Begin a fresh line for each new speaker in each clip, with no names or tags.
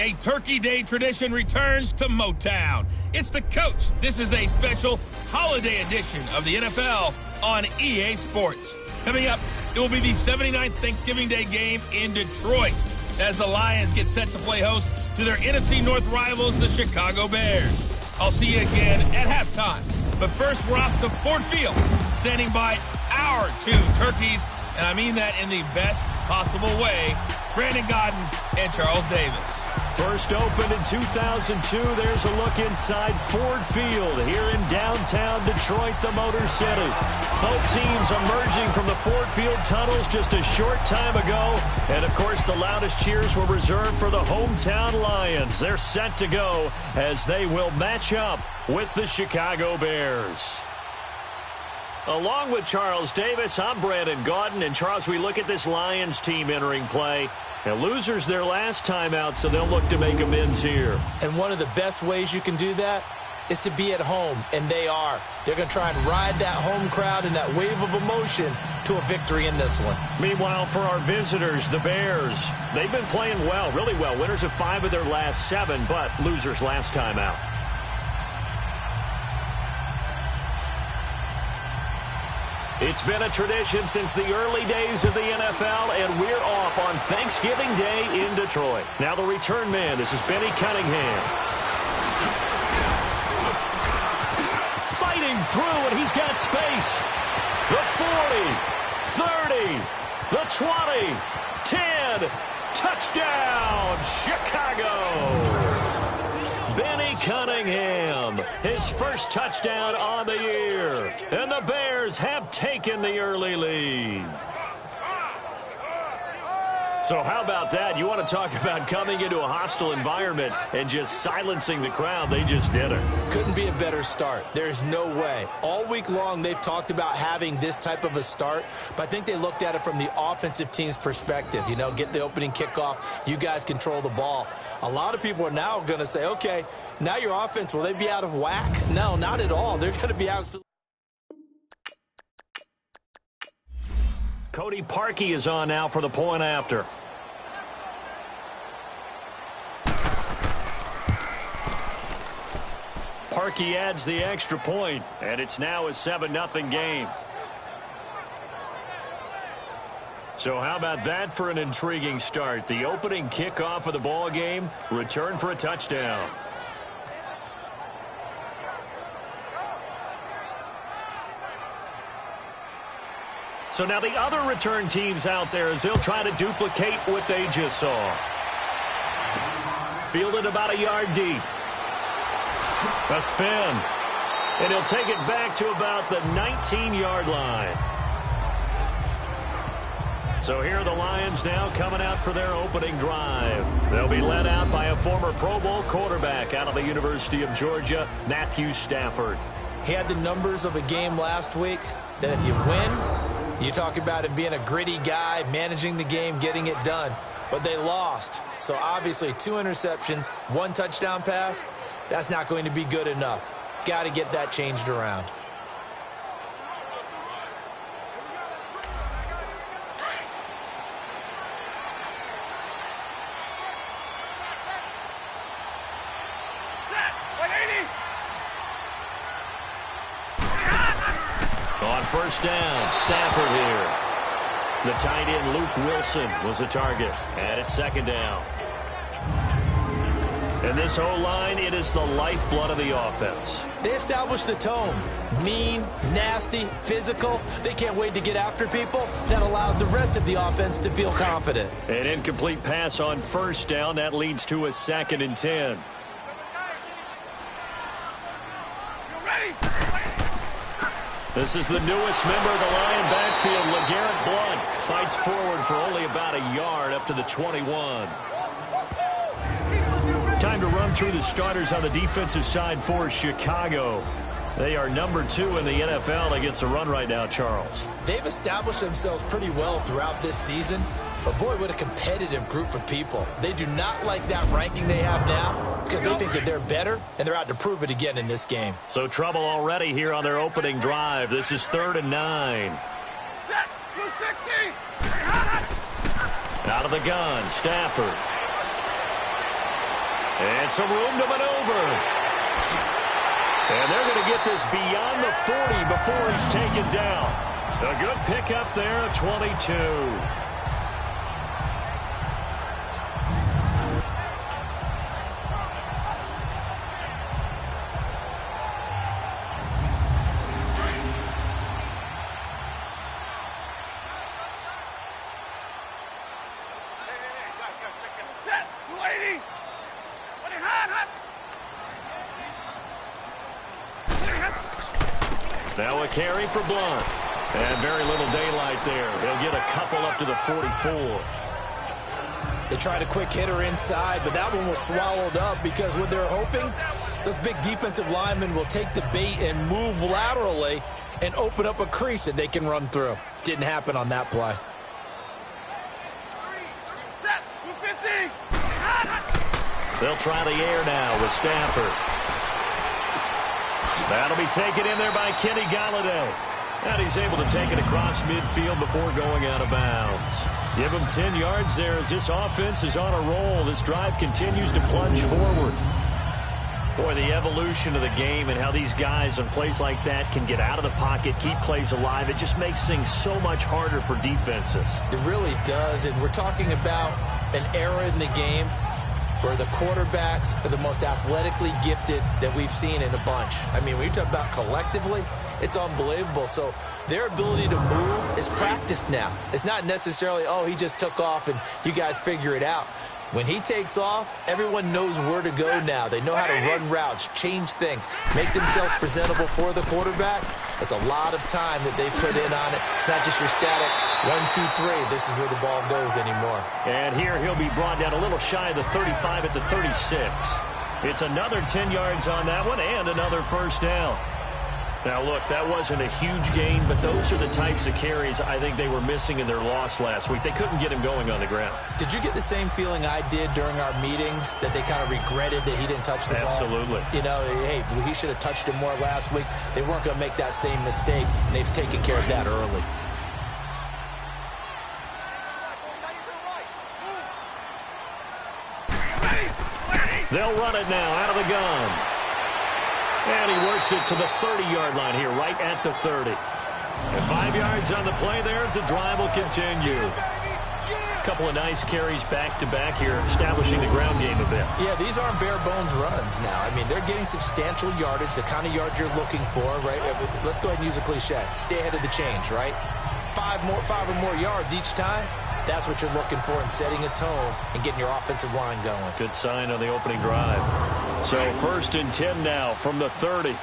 A Turkey Day tradition returns to Motown. It's the coach. This is a special holiday edition of the NFL on EA Sports. Coming up, it will be the 79th Thanksgiving Day game in Detroit as the Lions get set to play host to their NFC North rivals, the Chicago Bears. I'll see you again at halftime. But first, we're off to Ford Field, standing by our two turkeys, and I mean that in the best possible way, Brandon Gaudin and Charles Davis.
First opened in 2002, there's a look inside Ford Field here in downtown Detroit, the Motor City. Both teams emerging from the Ford Field tunnels just a short time ago. And, of course, the loudest cheers were reserved for the hometown Lions. They're set to go as they will match up with the Chicago Bears. Along with Charles Davis, I'm Brandon Gaudin. And, Charles, we look at this Lions team entering play. And losers their last time out, so they'll look to make amends here.
And one of the best ways you can do that is to be at home, and they are. They're going to try and ride that home crowd and that wave of emotion to a victory in this one.
Meanwhile, for our visitors, the Bears, they've been playing well, really well. Winners of 5 of their last 7, but losers last time out. It's been a tradition since the early days of the NFL, and we're off on Thanksgiving Day in Detroit. Now the return man, this is Benny Cunningham. Fighting through, and he's got space. The 40, 30, the 20, 10, touchdown, Chicago. Benny Cunningham, his first touchdown on the year. And the Bears have taken the early lead. So how about that? You want to talk about coming into a hostile environment and just silencing the crowd. They just did it.
Couldn't be a better start. There's no way. All week long, they've talked about having this type of a start, but I think they looked at it from the offensive team's perspective. You know, get the opening kickoff. You guys control the ball. A lot of people are now going to say, okay, now your offense, will they be out of whack? No, not at all. They're going to be out.
Cody Parkey is on now for the point after. Parkey adds the extra point, and it's now a 7-0 game. So how about that for an intriguing start? The opening kickoff of the ball game, return for a touchdown. So now the other return teams out there as they'll try to duplicate what they just saw. Fielded about a yard deep. A spin. And he'll take it back to about the 19-yard line. So here are the Lions now coming out for their opening drive. They'll be led out by a former Pro Bowl quarterback out of the University of Georgia, Matthew Stafford.
He had the numbers of a game last week that if you win, you talk about him being a gritty guy, managing the game, getting it done. But they lost. So obviously 2 interceptions, 1 touchdown pass, that's not going to be good enough. Got to get that changed around.
On first down, Stafford here. The tight end, Luke Wilson, was the target. And it's second down. And this O-line, it is the lifeblood of the offense.
They established the tone. Mean, nasty, physical. They can't wait to get after people. That allows the rest of the offense to feel confident.
An incomplete pass on first down. That leads to a 2nd and 10. This is the newest member of the Lion backfield, LeGarrette Blount. Fights forward for only about a yard up to the 21. Time to run through the starters on the defensive side for Chicago. They are number 2 in the NFL against the run right now, Charles.
They've established themselves pretty well throughout this season. But, boy, what a competitive group of people. They do not like that ranking they have now because they think that they're better, and they're out to prove it again in this game.
So trouble already here on their opening drive. This is 3rd and 9.
Set, 260.
Out of the gun, Stafford. And some room to maneuver. And they're going to get this beyond the 40 before he's taken down. A good pickup there at 22. Now a carry for Blunt. And very little daylight there. He'll get a couple up to the 44.
They tried a quick hitter inside, but that one was swallowed up because what they're hoping, those big defensive linemen will take the bait and move laterally and open up a crease that they can run through. Didn't happen on that play.
They'll try the air now with Stafford. That'll be taken in there by Kenny Galladay. And he's able to take it across midfield before going out of bounds. Give him 10 yards there as this offense is on a roll. This drive continues to plunge forward. Boy, the evolution of the game and how these guys on plays like that can get out of the pocket, keep plays alive, it just makes things so much harder for defenses.
It really does, and we're talking about an era in the game where the quarterbacks are the most athletically gifted that we've seen in a bunch. I mean, when you talk about collectively, it's unbelievable. So their ability to move is practiced now. It's not necessarily, oh, he just took off and you guys figure it out. When he takes off, everyone knows where to go now. They know how to run routes, change things, make themselves presentable for the quarterback. That's a lot of time that they put in on it. It's not just your static 1, 2, 3. This is where the ball goes anymore.
And here he'll be brought down a little shy of the 35 at the 36. It's another 10 yards on that one and another first down. Now, look, that wasn't a huge gain, but those are the types of carries I think they were missing in their loss last week. They couldn't get him going on the ground.
Did you get the same feeling I did during our meetings, that they kind of regretted that he didn't touch the ball?
Absolutely.
You know, hey, he should have touched him more last week. They weren't going to make that same mistake, and they've taken care of that early.
They'll run it now out of the gun. And he works it to the 30-yard line here, right at the 30. And 5 yards on the play there as the drive will continue. A couple of nice carries back-to-back here, establishing the ground game a bit.
Yeah, these aren't bare-bones runs now. I mean, they're getting substantial yardage, the kind of yards you're looking for, right? Let's go ahead and use a cliche. Stay ahead of the change, right? 5 or more yards each time. That's what you're looking for in setting a tone and getting your offensive line going.
Good sign on the opening drive. So 1st and 10 now from the 30.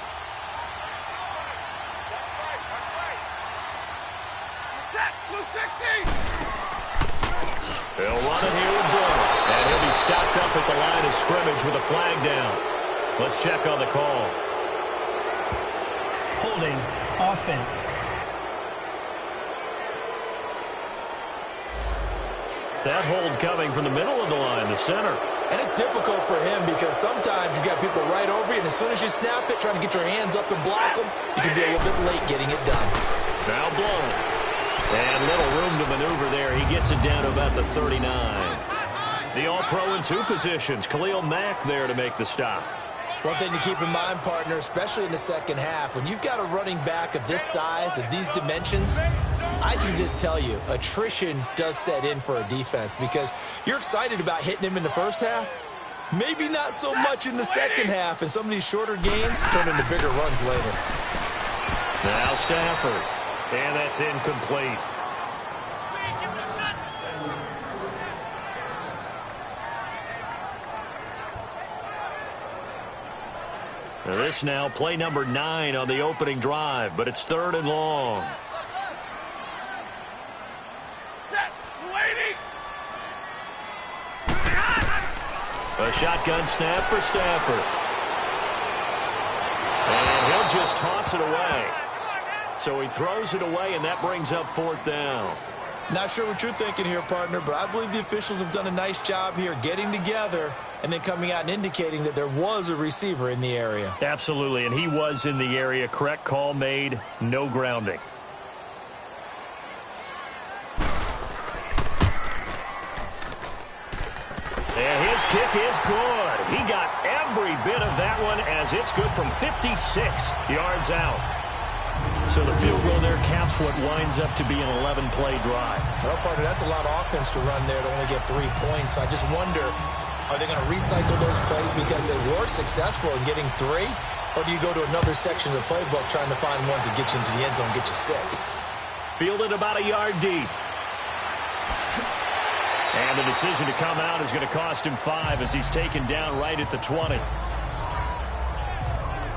He'll run it here with Blunt. And he'll be stopped up at the line of scrimmage with a flag down. Let's check on the call.
Holding offense.
That hold coming from the middle of the line, the center.
And it's difficult for him because sometimes you got people right over you, and as soon as you snap it, trying to get your hands up and block them, you can be a little bit late getting it done.
Now Blunt. And little room to maneuver there. He gets it down to about the 39. The All-Pro in 2 positions. Khalil Mack there to make the stop.
One thing to keep in mind, partner, especially in the second half, when you've got a running back of this size, of these dimensions, I can just tell you, attrition does set in for a defense because you're excited about hitting him in the first half. Maybe not so much in the second half, and some of these shorter gains turn into bigger runs later.
Now Stafford. And that's incomplete. This now play number 9 on the opening drive, but it's 3rd and long.
Set, waiting.
A shotgun snap for Stafford. And he'll just toss it away. So he throws it away, and that brings up 4th down.
Not sure what you're thinking here, partner, but I believe the officials have done a nice job here getting together and then coming out and indicating that there was a receiver in the area.
Absolutely, and he was in the area. Correct call made, no grounding. And his This kick is good. He got every bit of that one as it's good from 56 yards out. So the field goal there caps what winds up to be an 11-play drive.
Well, partner, that's a lot of offense to run there to only get 3 points. So I just wonder, are they going to recycle those plays because they were successful in getting 3? Or do you go to another section of the playbook trying to find ones that get you into the end zone and get you 6?
Fielded about a yard deep. And the decision to come out is going to cost him 5 as he's taken down right at the 20.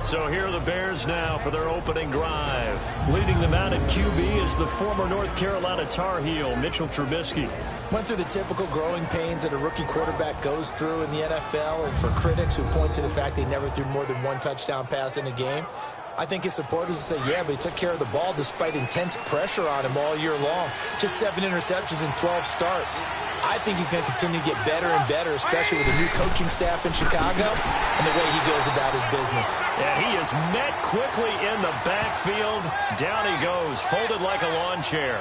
So here are the Bears now for their opening drive. Leading them out at QB is the former North Carolina Tar Heel, Mitchell Trubisky.
Went through the typical growing pains that a rookie quarterback goes through in the NFL, and for critics who point to the fact they never threw more than 1 touchdown pass in a game, I think his supporters will say, yeah, but he took care of the ball despite intense pressure on him all year long. Just 7 interceptions and 12 starts. I think he's going to continue to get better and better, especially with the new coaching staff in Chicago and the way he goes about his business.
And he is met quickly in the backfield. Down he goes, folded like a lawn chair.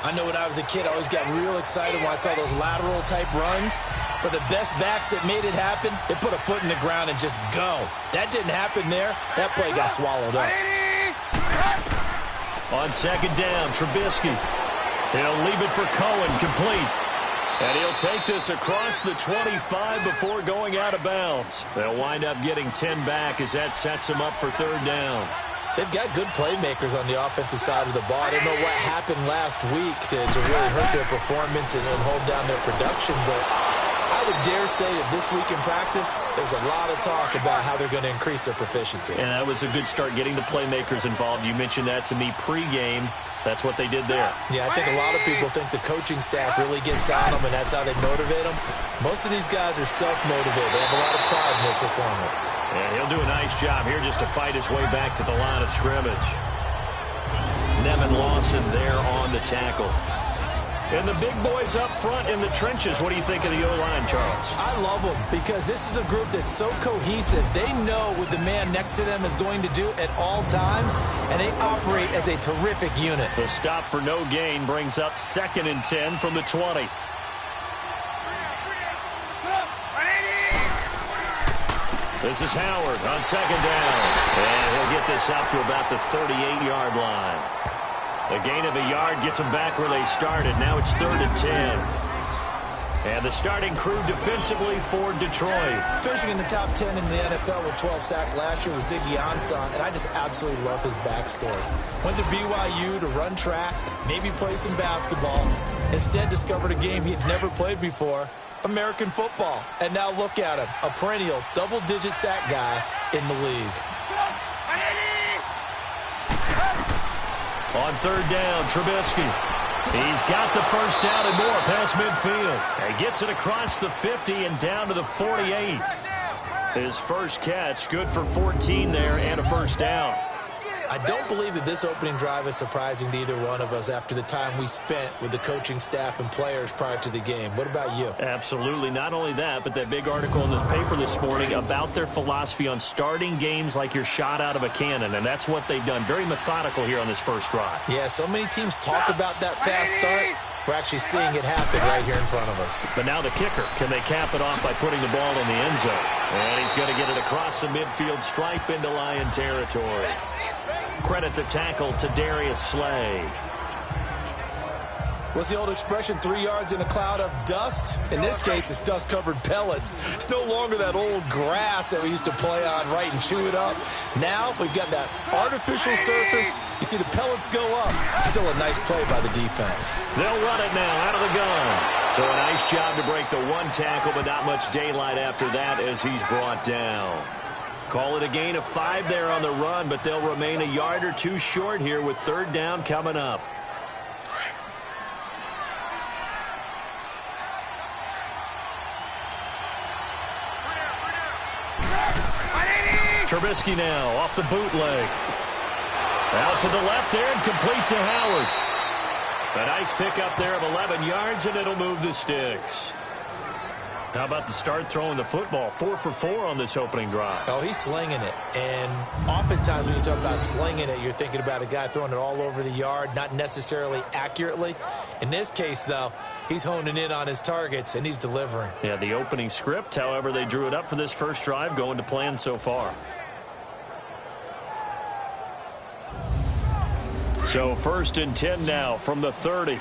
I know when I was a kid, I always got real excited when I saw those lateral-type runs. But the best backs that made it happen, they put a foot in the ground and just go. That didn't happen there. That play got swallowed up.
On second down, Trubisky. He'll leave it for Cohen, complete. And he'll take this across the 25 before going out of bounds. They'll wind up getting 10 back as that sets them up for third down.
They've got good playmakers on the offensive side of the ball. I don't know what happened last week to really hurt their performance and hold down their production, but I would dare say that this week in practice, there's a lot of talk about how they're going to increase their proficiency.
And that was a good start, getting the playmakers involved. You mentioned that to me pregame. That's what they did there.
Yeah, I think a lot of people think the coaching staff really gets on them, and that's how they motivate them. Most of these guys are self-motivated. They have a lot of pride in their performance.
And he'll do a nice job here just to fight his way back to the line of scrimmage. Nevin Lawson there on the tackle. And the big boys up front in the trenches. What do you think of the O-line, Charles?
I love them because this is a group that's so cohesive. They know what the man next to them is going to do at all times, and they operate as a terrific unit.
The stop for no gain brings up 2nd and 10 from the 20. This is Howard on second down. And he'll get this out to about the 38-yard line. A gain of a yard gets them back where they started. Now it's 3rd and 10. And the starting crew defensively for Detroit.
Finishing in the top 10 in the NFL with 12 sacks last year was Ziggy Ansah, and I just absolutely love his backstory. Went to BYU to run track, maybe play some basketball. Instead discovered a game he had never played before, American football. And now look at him, a perennial double-digit sack guy in the league.
On third down, Trubisky. He's got the first down and more past midfield. And gets it across the 50 and down to the 48. His first catch, good for 14 there and a first down.
I don't believe that this opening drive is surprising to either one of us after the time we spent with the coaching staff and players prior to the game. What about you?
Absolutely. Not only that, but that big article in the paper this morning about their philosophy on starting games like you're shot out of a cannon, and that's what they've done. Very methodical here on this first drive.
Yeah, so many teams talk about that fast start. We're actually seeing it happen right here in front of us.
But now the kicker. Can they cap it off by putting the ball in the end zone? And he's going to get it across the midfield stripe into Lion territory. Credit the tackle to Darius Slay.
What's the old expression, 3 yards in a cloud of dust? In this case, it's dust-covered pellets. It's no longer that old grass that we used to play on, right, and chew it up. Now we've got that artificial surface. You see the pellets go up. Still a nice play by the defense.
They'll run it now out of the gun. So a nice job to break the one tackle, but not much daylight after that as he's brought down. Call it a gain of 5 there on the run, but they'll remain a yard or two short here with third down coming up. Trubisky now off the bootleg. Out to the left there and complete to Howard. A nice pickup there of 11 yards, and it'll move the sticks. How about the start throwing the football? 4 for 4 on this opening drive.
Oh, he's slinging it. And oftentimes when you talk about slinging it, you're thinking about a guy throwing it all over the yard, not necessarily accurately. In this case, though, He's honing in on his targets, and he's delivering.
Yeah, the opening script, however, they drew it up for this first drive, going to plan so far. So 1st and 10 now from the 30.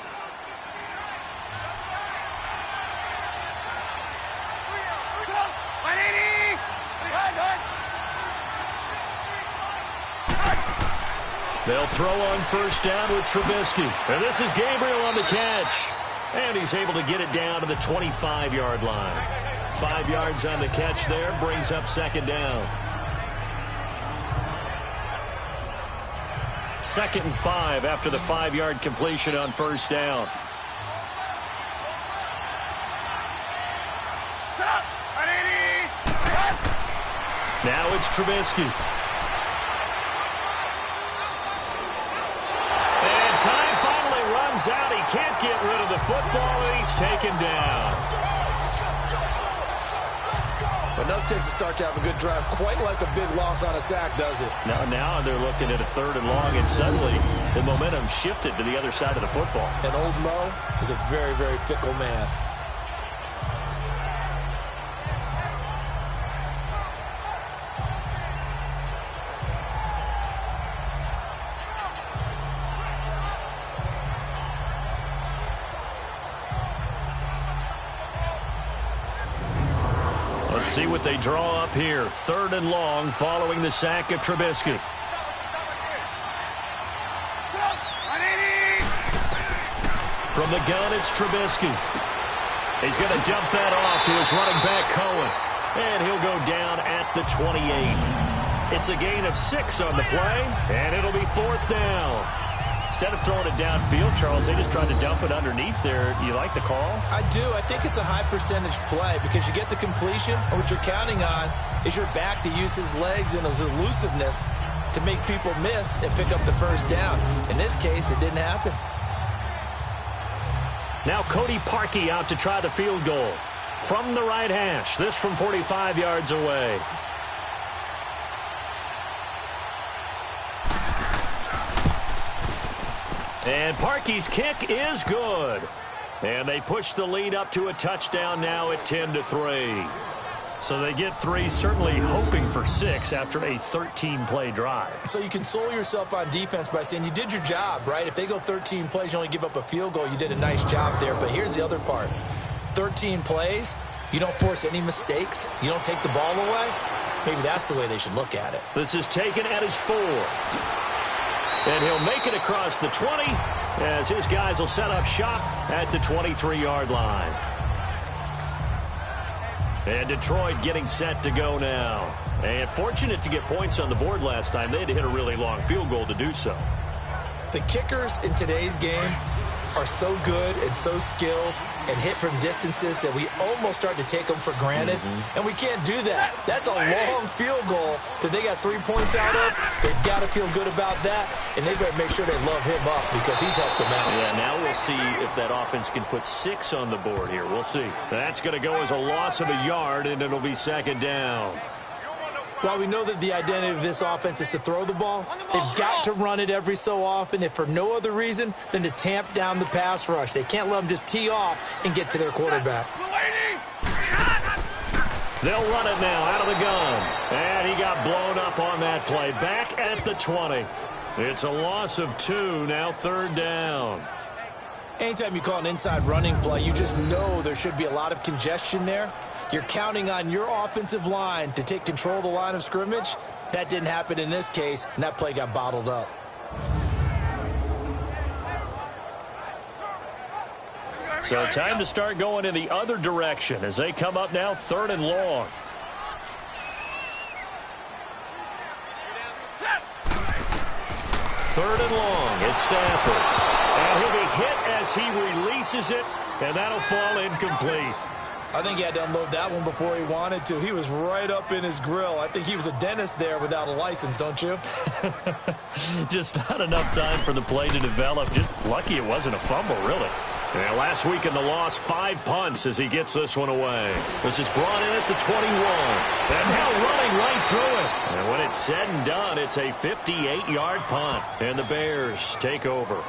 They'll throw on 1st down with Trubisky. And this is Gabriel on the catch. And he's able to get it down to the 25-yard line. 5 yards on the catch there, brings up 2nd down. 2nd and 5 after the 5-yard completion on 1st down. Now it's Trubisky. And time finally runs out. He can't get rid of the football, and he's taken down.
But no takes a start to have a good drive, quite like a big loss on a sack, does it?
Now they're looking at a 3rd and long, and suddenly the momentum shifted to the other side of the football.
And old Mo is a very, very fickle man.
See what they draw up here. 3rd and long following the sack of Trubisky. From the gun, it's Trubisky. He's going to dump that off to his running back, Cohen. And he'll go down at the 28. It's a gain of 6 on the play, and it'll be 4th down. Instead of throwing it downfield, Charles, they just tried to dump it underneath there. You like the call?
I do. I think it's a high percentage play because you get the completion, and what you're counting on is your back to use his legs and his elusiveness to make people miss and pick up the 1st down. In this case, it didn't happen.
Now Cody Parkey out to try the field goal from the right hash. This from 45 yards away. And Parkey's kick is good. And they push the lead up to a touchdown now at 10-3. So they get 3, certainly hoping for 6 after a 13-play drive.
So you console yourself on defense by saying you did your job, right? If they go 13 plays, you only give up a field goal, you did a nice job there. But here's the other part. 13 plays, you don't force any mistakes, you don't take the ball away. Maybe that's the way they should look at it.
This is taken at his 4. And he'll make it across the 20 as his guys will set up shop at the 23-yard line. And Detroit getting set to go now. And fortunate to get points on the board last time. They had to hit a really long field goal to do so.
The kickers in today's game are so good and so skilled and hit from distances that we almost start to take them for granted. And we can't do that. That's a long field goal that they got 3 points out of. They've got to feel good about that, and they better make sure they love him up because he's helped them out.
Yeah, now we'll see if that offense can put 6 on the board here. We'll see. That's going to go as a loss of a yard, and it'll be 2nd down.
While we know that the identity of this offense is to throw the ball, they've got to run it every so often, if for no other reason than to tamp down the pass rush. They can't let them just tee off and get to their quarterback.
They'll run it now out of the gun. And he got blown up on that play. Back at the 20. It's a loss of 2, now 3rd down.
Anytime you call an inside running play, you just know there should be a lot of congestion there. You're counting on your offensive line to take control of the line of scrimmage. That didn't happen in this case, and that play got bottled up.
So time to start going in the other direction as they come up now 3rd and long. Third and long, it's Stafford. And he'll be hit as he releases it, and that'll fall incomplete.
I think he had to unload that one before he wanted to. He was right up in his grill. I think he was a dentist there without a license, don't you?
Just not enough time for the play to develop. Just lucky it wasn't a fumble, really. And last week in the loss, 5 punts as he gets this one away. This is brought in at the 21. And now running right through it. And when it's said and done, it's a 58-yard punt. And the Bears take over.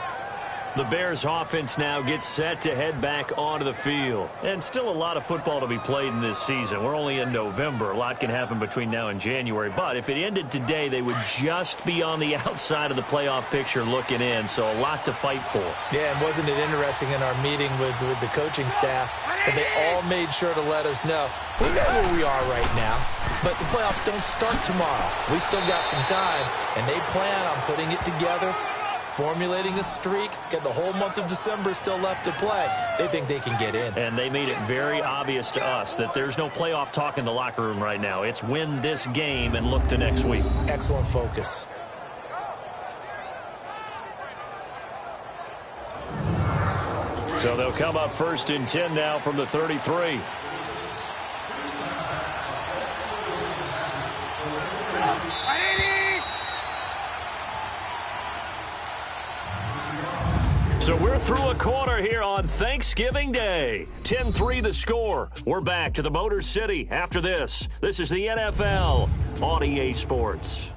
The Bears offense now gets set to head back onto the field. And still a lot of football to be played in this season. We're only in November. A lot can happen between now and January. But if it ended today, they would just be on the outside of the playoff picture looking in. So a lot to fight for.
Yeah, and wasn't it interesting in our meeting with the coaching staff that they all made sure to let us know, we know where we are right now, but the playoffs don't start tomorrow. We still got some time, and they plan on putting it together, formulating a streak, get the whole month of December still left to play. They think they can get in.
And they made it very obvious to us that there's no playoff talk in the locker room right now. It's win this game and look to next week.
Excellent focus.
So they'll come up 1st and 10 now from the 33. So we're through a quarter here on Thanksgiving Day. 10-3 the score. We're back to the Motor City after this. This is the NFL on EA Sports.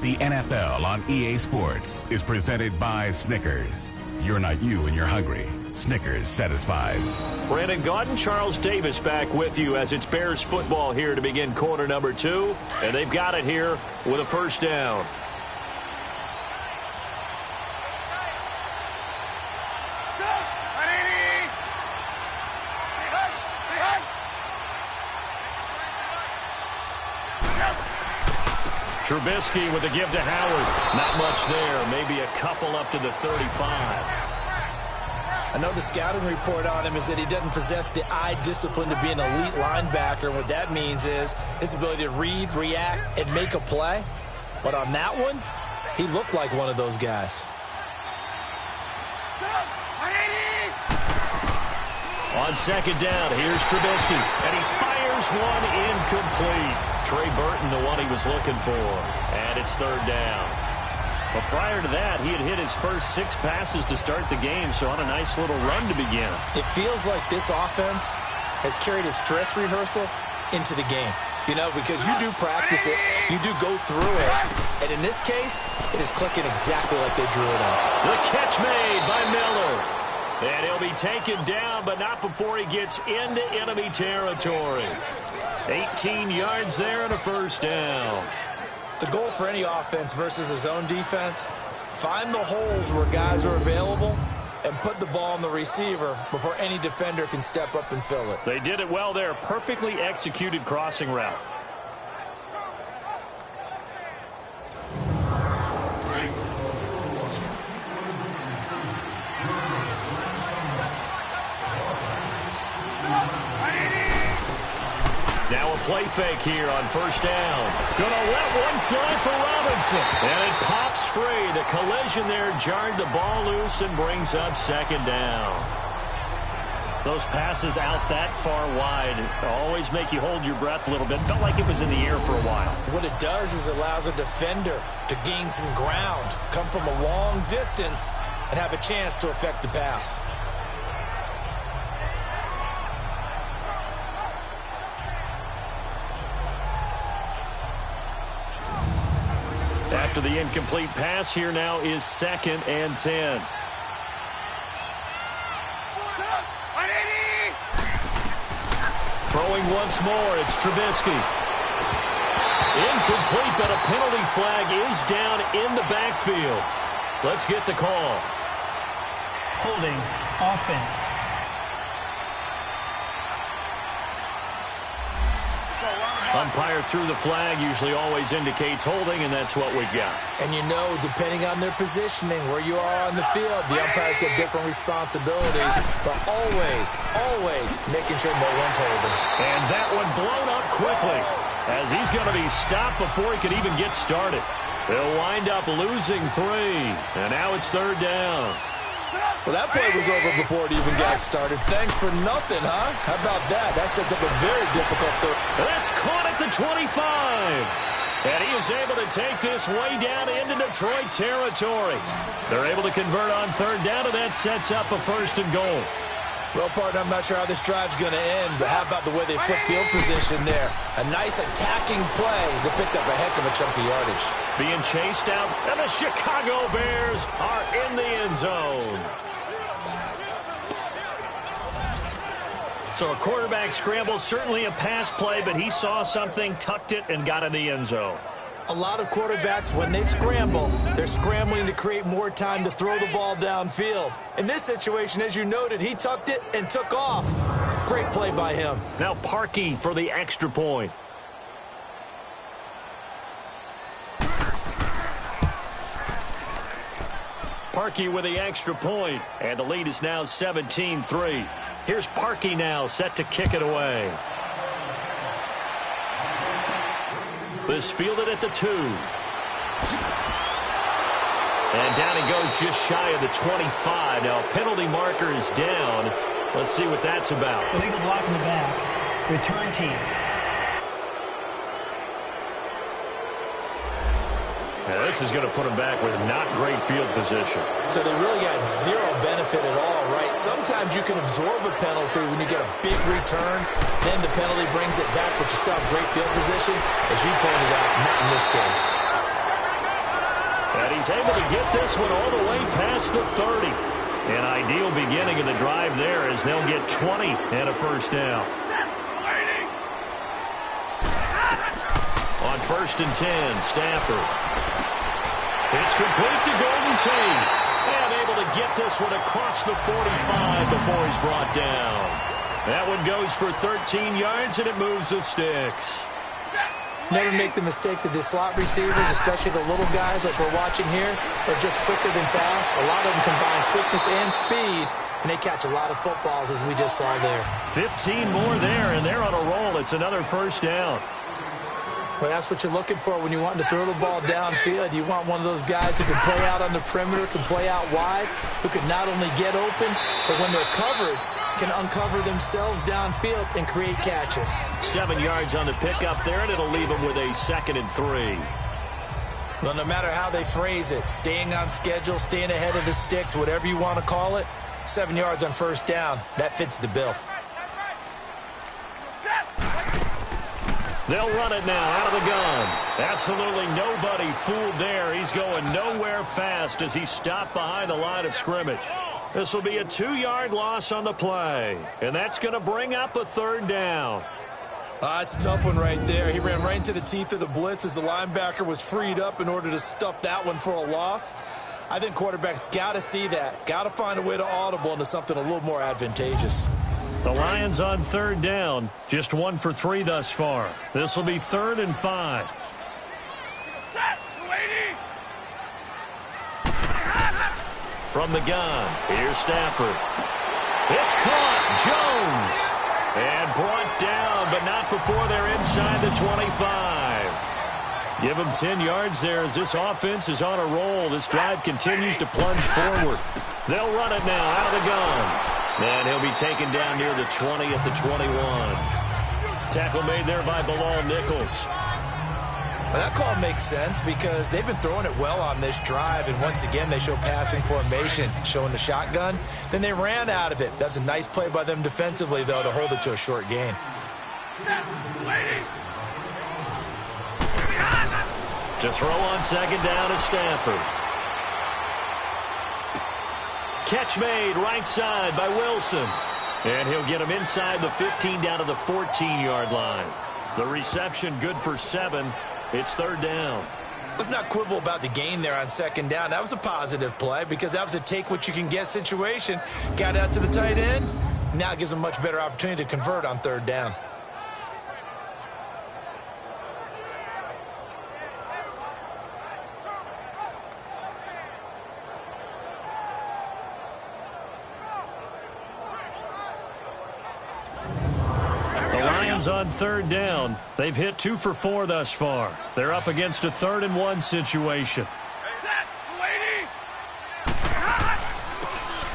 The NFL on EA Sports is presented by Snickers. You're not you and you're hungry. Snickers satisfies.
Brandon Gaudin, Charles Davis back with you as it's Bears football here to begin quarter number 2. And they've got it here with a first down. Trubisky with a give to Howard. Not much there. Maybe a couple up to the 35.
I know the scouting report on him is that he doesn't possess the eye discipline to be an elite linebacker. And what that means is his ability to read, react, and make a play. But on that one, he looked like one of those guys.
On second down, here's Trubisky. And he fires one incomplete. Trey Burton, the one he was looking for. And it's third down. But prior to that, he had hit his first 6 passes to start the game, so on a nice little run to begin. It
feels like this offense has carried its dress rehearsal into the game. You know, because you do practice it, you do go through it, and in this case, it is clicking exactly like they drew it up.
The catch made by Miller. And he'll be taken down, but not before he gets into enemy territory. 18 yards there and a first down.
The goal for any offense versus his own defense, find the holes where guys are available and put the ball on the receiver before any defender can step up and fill it.
They did it well there. Perfectly executed crossing route. Now a play fake here on first down. Gonna let one fly for Robinson. And it pops free. The collision there jarred the ball loose and brings up second down. Those passes out that far wide always make you hold your breath a little bit. Felt like it was in the air for a while.
What it does is it allows a defender to gain some ground, come from a long distance, and have a chance to affect the pass.
After the incomplete pass, here now is 2nd and 10. Throwing once more, it's Trubisky. Incomplete, but a penalty flag is down in the backfield. Let's get the call.
Holding, offense.
Umpire threw the flag, usually always indicates holding, and that's what we've got.
And you know, depending on their positioning, where you are on the field, the umpires get different responsibilities, but always making sure no one's holding.
And that one blown up quickly, as he's going to be stopped before he could even get started. They'll wind up losing 3, and now it's third down.
Well, that play was over before it even got started. Thanks for nothing, huh? How about that? That sets up a very difficult third.
That's caught at the 25. And he is able to take this way down into Detroit territory. They're able to convert on third down, and that sets up a 1st and goal.
Well, partner, I'm not sure how this drive's going to end, but how about the way they flip field position there? A nice attacking play that picked up a heck of a chunk of yardage.
Being chased out, and the Chicago Bears are in the end zone. So a quarterback scramble, certainly a pass play, but he saw something, tucked it, and got in the end zone.
A lot of quarterbacks, when they scramble, they're scrambling to create more time to throw the ball downfield. In this situation, as you noted, he tucked it and took off. Great play by him.
Now Parkey for the extra point. Parkey with the extra point, and the lead is now 17-3. Here's Parkey now, set to kick it away. This fielded at the 2. And down he goes just shy of the 25. Now a penalty marker is down. Let's see what that's about.
Illegal block in the back. Return team.
Now this is going to put him back with not great field position.
So they really got zero benefit at all, right? Sometimes you can absorb a penalty when you get a big return, then the penalty brings it back, but you still have great field position. As you pointed out, not in this case.
And he's able to get this one all the way past the 30. An ideal beginning of the drive there as they'll get 20 and a first down. On 1st and 10, Stafford. It's complete to Golden Tate. And able to get this one across the 45 before he's brought down. That one goes for 13 yards, and it moves the sticks.
Never make the mistake that the slot receivers, especially the little guys like we're watching here, are just quicker than fast. A lot of them combine quickness and speed, and they catch a lot of footballs, as we just saw there.
15 more there, and they're on a roll. It's another first down.
Well, that's what you're looking for when you want to throw the ball downfield. You want one of those guys who can play out on the perimeter, can play out wide, who can not only get open, but when they're covered, can uncover themselves downfield and create catches.
7 yards on the pickup there, and it'll leave them with a 2nd and 3.
Well, no matter how they phrase it, staying on schedule, staying ahead of the sticks, whatever you want to call it, 7 yards on first down, that fits the bill.
They'll run it now out of the gun. Absolutely nobody fooled there. He's going nowhere fast as he stopped behind the line of scrimmage. This will be a 2-yard loss on the play, and that's going to bring up a 3rd down.
It's a tough one right there. He ran right into the teeth of the blitz as the linebacker was freed up in order to stuff that one for a loss. I think quarterbacks got to see that. Got to find a way to audible into something a little more advantageous.
The Lions on 3rd down. Just 1 for 3 thus far. This will be 3rd and 5. From the gun, here's Stafford. It's caught. Jones. And brought down, but not before they're inside the 25. Give them 10 yards there as this offense is on a roll. This drive continues to plunge forward. They'll run it now out of the gun. And he'll be taken down near the 20 at the 21. Tackle made there by Bilal Nichols.
Well, that call makes sense because they've been throwing it well on this drive, and once again they show passing formation, showing the shotgun. Then they ran out of it. That's a nice play by them defensively, though, to hold it to a short gain.
To throw on 2nd down is Stafford. Catch made right side by Wilson. And he'll get him inside the 15 down to the 14-yard line. The reception good for 7. It's 3rd down.
Let's not quibble about the gain there on 2nd down. That was a positive play because that was a take-what-you-can-get situation. Got out to the tight end. Now it gives them a much better opportunity to convert on 3rd down.
On 3rd down. They've hit 2 for 4 thus far. They're up against a 3rd and 1 situation.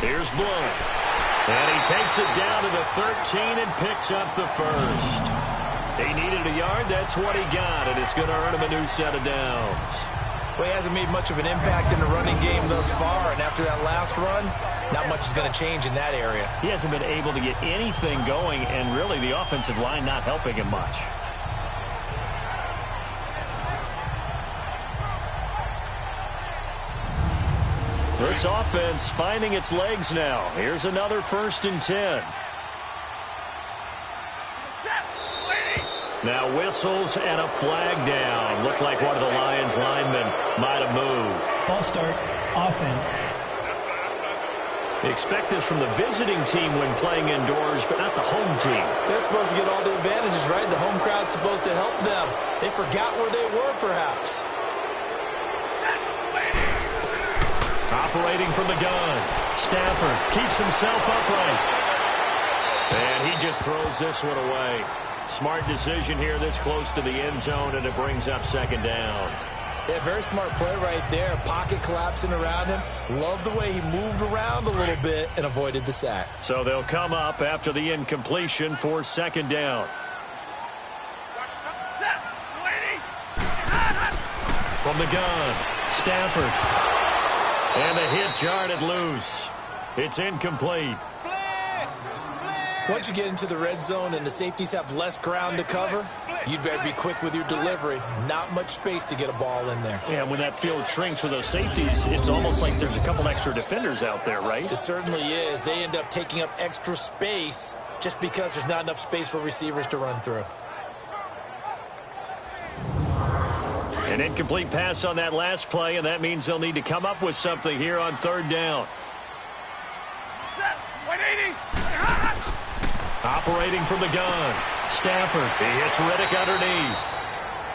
Here's Bloom. And he takes it down to the 13 and picks up the first. He needed a yard. That's what he got, and it's going to earn him a new set of downs.
Well, he hasn't made much of an impact in the running game thus far, and after that last run, not much is going to change in that area.
He hasn't been able to get anything going, and really the offensive line not helping him much. This offense finding its legs now. Here's another 1st and 10. Now whistles and a flag down. Looked like one of the Lions linemen might have moved.
False start, offense.
Expect this from the visiting team when playing indoors, but not the home team.
They're supposed to get all the advantages, right? The home crowd's supposed to help them. They forgot where they were, perhaps.
Operating from the gun. Stafford keeps himself upright. And he just throws this one away. Smart decision here this close to the end zone, and it brings up 2nd down.
Yeah, very smart play right there. Pocket collapsing around him. Love the way he moved around a little bit and avoided the sack.
So they'll come up after the incompletion for 2nd down. From the gun, Stafford. And the hit jarred it loose. It's incomplete.
Once you get into the red zone and the safeties have less ground to cover, you'd better be quick with your delivery. Not much space to get a ball in there.
Yeah, when that field shrinks for those safeties, it's almost like there's a couple extra defenders out there, right?
It certainly is. They end up taking up extra space just because there's not enough space for receivers to run through.
An incomplete pass on that last play, and that means they'll need to come up with something here on 3rd down. Operating from the gun. Stafford. He hits Riddick underneath.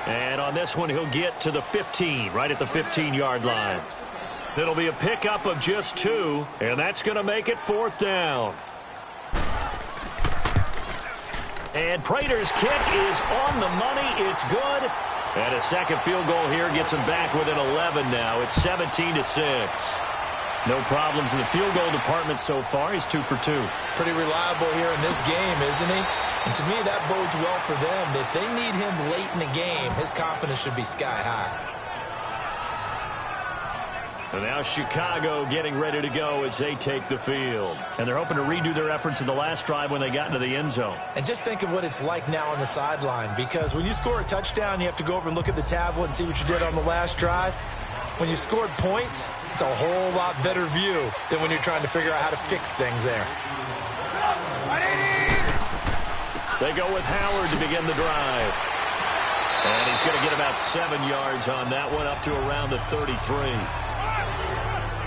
And on this one, he'll get to the 15, right at the 15-yard line. It'll be a pickup of just 2, and that's going to make it 4th down. And Prater's kick is on the money. It's good. And a second field goal here gets him back within 11 now. It's 17-6. No problems in the field goal department so far. He's 2 for 2.
Pretty reliable here in this game, isn't he? And to me, that bodes well for them. If they need him late in the game, his confidence should be sky high.
And now Chicago getting ready to go as they take the field. And they're hoping to redo their efforts in the last drive when they got into the end zone.
And just think of what it's like now on the sideline, because when you score a touchdown, you have to go over and look at the tablet and see what you did on the last drive. When you scored points, it's a whole lot better view than when you're trying to figure out how to fix things there.
They go with Howard to begin the drive. And he's going to get about 7 yards on that one, up to around the 33.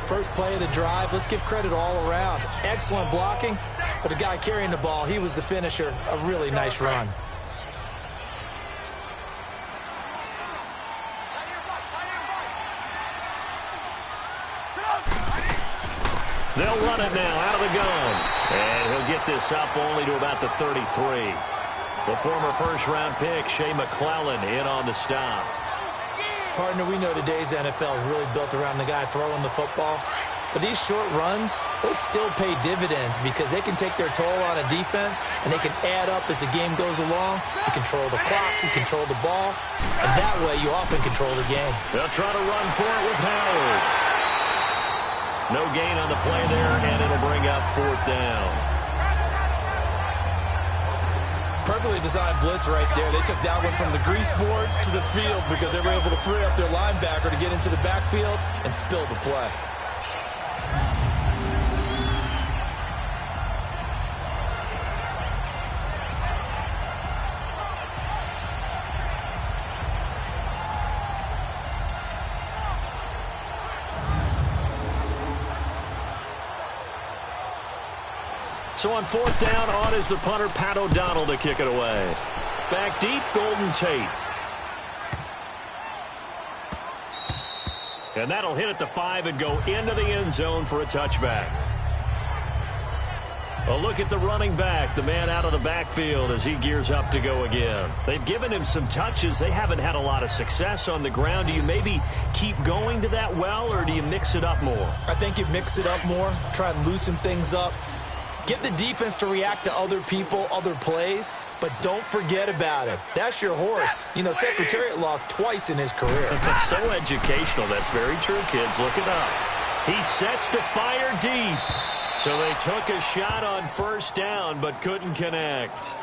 First play of the drive, let's give credit all around. Excellent blocking, but the guy carrying the ball, he was the finisher. A really nice run.
They'll run it now out of the gun. And he'll get this up only to about the 33. The former first-round pick, Shea McClellan, in on the stop.
Partner, we know today's NFL is really built around the guy throwing the football. But these short runs, they still pay dividends because they can take their toll on a defense and they can add up as the game goes along. You control the clock, you control the ball, and that way you often control the game.
They'll try to run for it with Howard. No gain on the play there, and it'll bring up 4th down.
Perfectly designed blitz right there. They took that one from the grease board to the field because they were able to free up their linebacker to get into the backfield and spill the play.
So on 4th down, on is the punter, Pat O'Donnell, to kick it away. Back deep, Golden Tate. And that'll hit at the 5 and go into the end zone for a touchback. A look at the running back, the man out of the backfield as he gears up to go again. They've given him some touches. They haven't had a lot of success on the ground. Do you maybe keep going to that well, or do you mix it up more?
I think you mix it up more, try and loosen things up. Get the defense to react to other people, other plays, but don't forget about it. That's your horse. You know, Secretariat lost twice in his career.
That's so educational. That's very true, kids. Look it up. He sets to fire deep. So they took a shot on first down, but couldn't connect.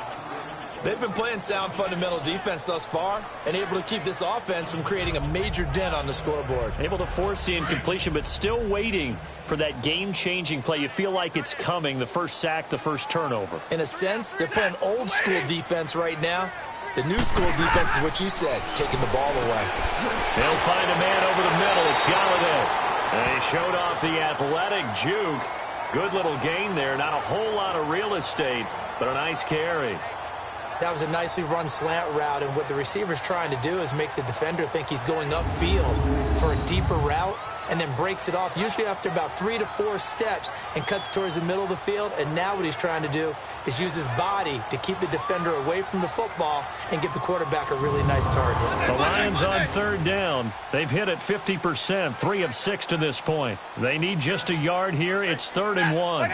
They've been playing sound fundamental defense thus far and able to keep this offense from creating a major dent on the scoreboard.
Able to force the incompletion, but still waiting for that game-changing play. You feel like it's coming, the first sack, the first turnover.
In a sense, they're playing old-school defense right now. The new school defense is what you said, taking the ball away.
They'll find a man over the middle. It's Galladay. And he showed off the athletic juke. Good little gain there. Not a whole lot of real estate, but a nice carry.
That was a nicely run slant route, and what the receiver's trying to do is make the defender think he's going upfield for a deeper route and then breaks it off, usually after about 3 to 4 steps, and cuts towards the middle of the field. And now what he's trying to do is use his body to keep the defender away from the football and give the quarterback a really nice target.
The Lions on third down. They've hit it 50%, 3 of 6 to this point. They need just a yard here. It's 3rd and 1.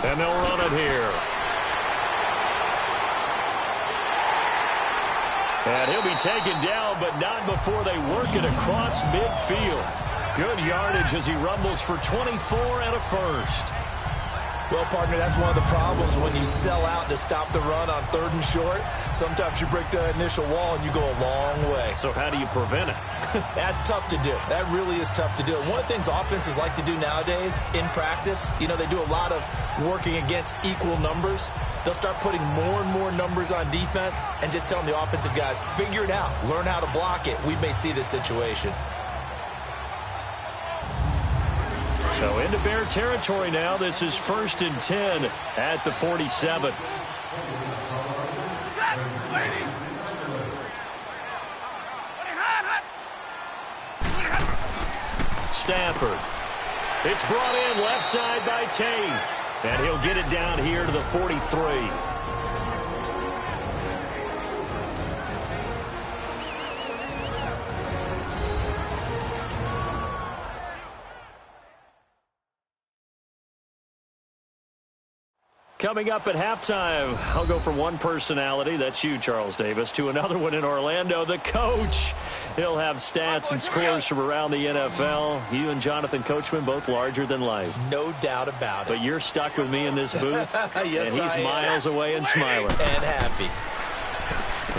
And they'll run it here. And he'll be taken down, but not before they work it across midfield. Good yardage as he rumbles for 24 and a first.
Well, partner, that's one of the problems when you sell out to stop the run on 3rd and short. Sometimes you break that initial wall and you go a long way.
So how do you prevent it?
That's tough to do. That really is tough to do. And one of the things offenses like to do nowadays in practice, you know, they do a lot of working against equal numbers. They'll start putting more and more numbers on defense and just telling the offensive guys, figure it out, learn how to block it. We may see this situation.
So into Bear territory now. This is 1st and 10 at the 47. Stafford. It's brought in left side by Tate. And he'll get it down here to the 43. Coming up at halftime, I'll go from one personality, that's you, Charles Davis, to another one in Orlando, the coach. He'll have stats and scores from around the NFL. You and Jonathan Coachman, both larger than life.
No doubt about it.
But you're stuck with me in this booth,
yes,
and he's miles away and smiling.
And happy.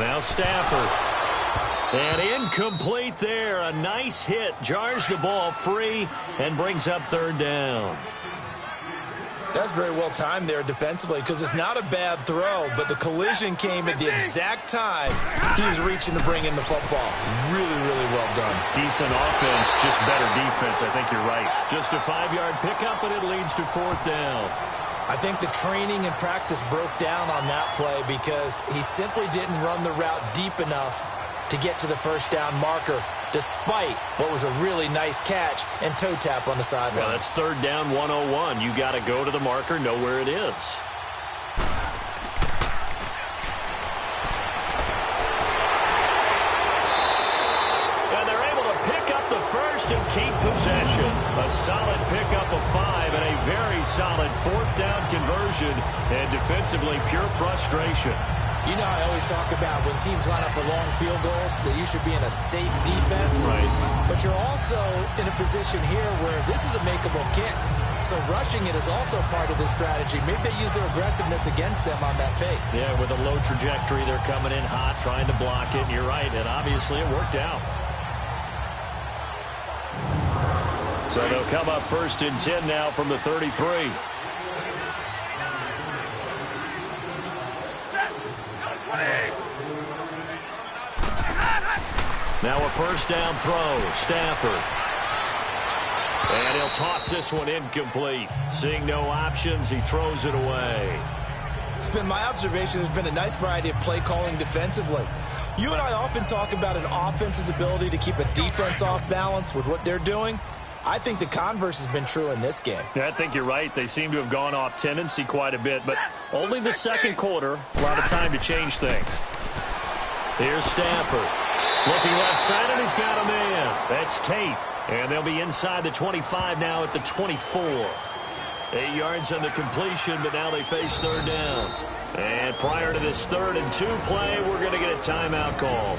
Now Stafford. And incomplete there. A nice hit. Jars the ball free and brings up 3rd down.
That's very well timed there defensively because it's not a bad throw, but the collision came at the exact time he was reaching to bring in the football. Really, really well done.
Decent offense, just better defense. I think you're right. Just a 5-yard pickup, and it leads to 4th down.
I think the training and practice broke down on that play because he simply didn't run the route deep enough to get to the 1st down marker, despite what was a really nice catch and toe tap on the sideline.
Well, that's 3rd down 101. You got to go to the marker, know where it is. And they're able to pick up the first and keep possession. A solid pickup of 5 and a very solid 4th down conversion. And defensively, pure frustration.
You know, I always talk about when teams line up for long field goals that you should be in a safe defense.
Right.
But you're also in a position here where this is a makeable kick. So rushing it is also part of this strategy. Maybe they use their aggressiveness against them on that fake.
Yeah, with a low trajectory, they're coming in hot, trying to block it. And you're right, and obviously it worked out. So they'll come up 1st and 10 now from the 33. Now a 1st down throw. Stafford. And he'll toss this one incomplete. Seeing no options, he throws it away.
It's been my observation there's been a nice variety of play calling defensively. You and I often talk about an offense's ability to keep a defense off balance with what they're doing. I think the converse has been true in this game.
I think you're right. They seem to have gone off tendency quite a bit, but only the 2nd quarter. A lot of time to change things. Here's Stafford. Looking left side, and he's got a man. That's Tate. And they'll be inside the 25 now at the 24. 8 yards on the completion, but now they face third down. And prior to this 3rd and 2 play, we're going to get a timeout call,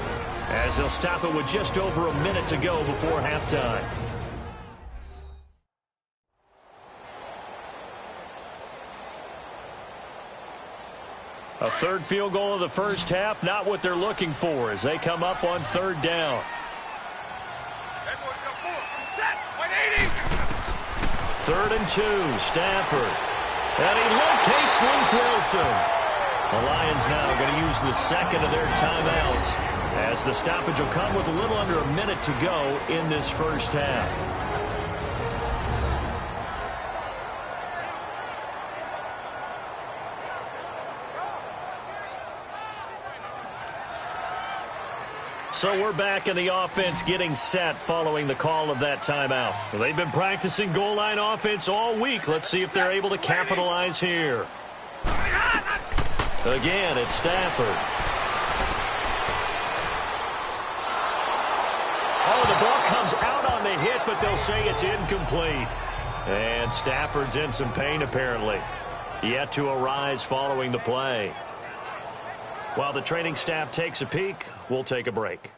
as they'll stop it with just over a minute to go before halftime. A third field goal of the first half, not what they're looking for as they come up on 3rd down. 3rd and 2, Stafford. And he locates Luke Wilson. The Lions now going to use the second of their timeouts, as the stoppage will come with a little under a minute to go in this first half. So we're back in the offense getting set following the call of that timeout. They've been practicing goal line offense all week. Let's see if they're able to capitalize here. Again, it's Stafford. Oh, the ball comes out on the hit, but they'll say it's incomplete. And Stafford's in some pain, apparently. Yet to arise following the play. While the training staff takes a peek, we'll take a break.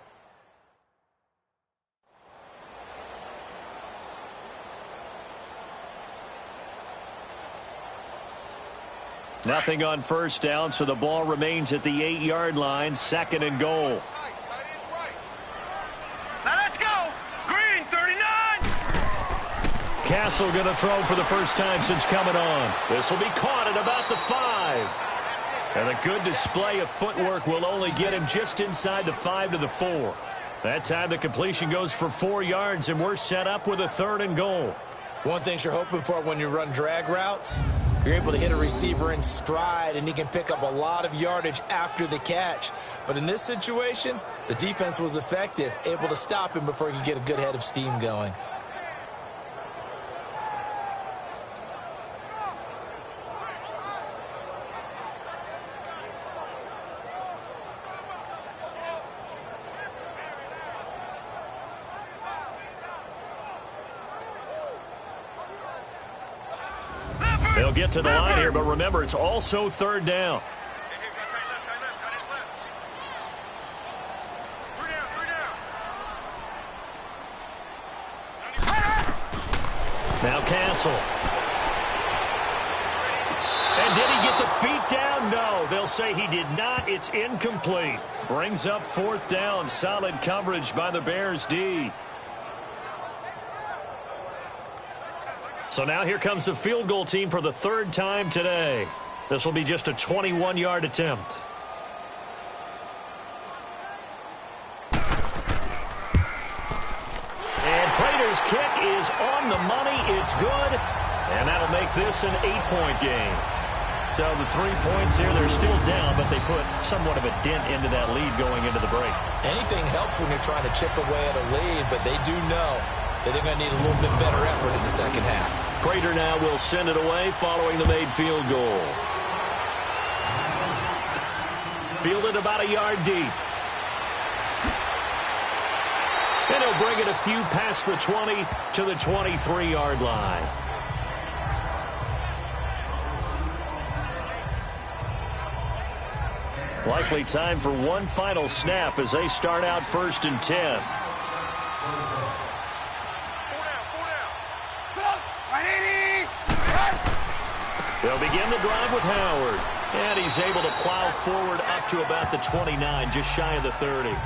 Nothing on first down, so the ball remains at the 8-yard line, 2nd and goal.
Now let's go. Green, 39.
Castle going to throw for the first time since coming on. This will be caught at about the 5. And a good display of footwork will only get him just inside the 5 to the 4. That time the completion goes for 4 yards, and we're set up with a 3rd and goal.
One thing you're hoping for when you run drag routes, you're able to hit a receiver in stride, and he can pick up a lot of yardage after the catch. But in this situation, the defense was effective, able to stop him before he could get a good head of steam going.
They'll get to the line here, but remember, it's also 3rd down. Now Castle. And did he get the feet down? No, they'll say he did not. It's incomplete. Brings up 4th down. Solid coverage by the Bears D. So now here comes the field goal team for the 3rd time today. This will be just a 21-yard attempt. And Prater's kick is on the money. It's good. And that'll make this an 8-point game. So the 3 points here, they're still down, but they put somewhat of a dent into that lead going into the break.
Anything helps when you're trying to chip away at a lead, but they do know that they're going to need a little bit better effort in the second half.
Prater now will send it away following the made field goal. Fielded about a yard deep. And he'll bring it a few past the 20 to the 23-yard line. Likely time for one final snap as they start out 1st and 10. They'll begin the drive with Howard. And he's able to plow forward up to about the 29, just shy of the 30.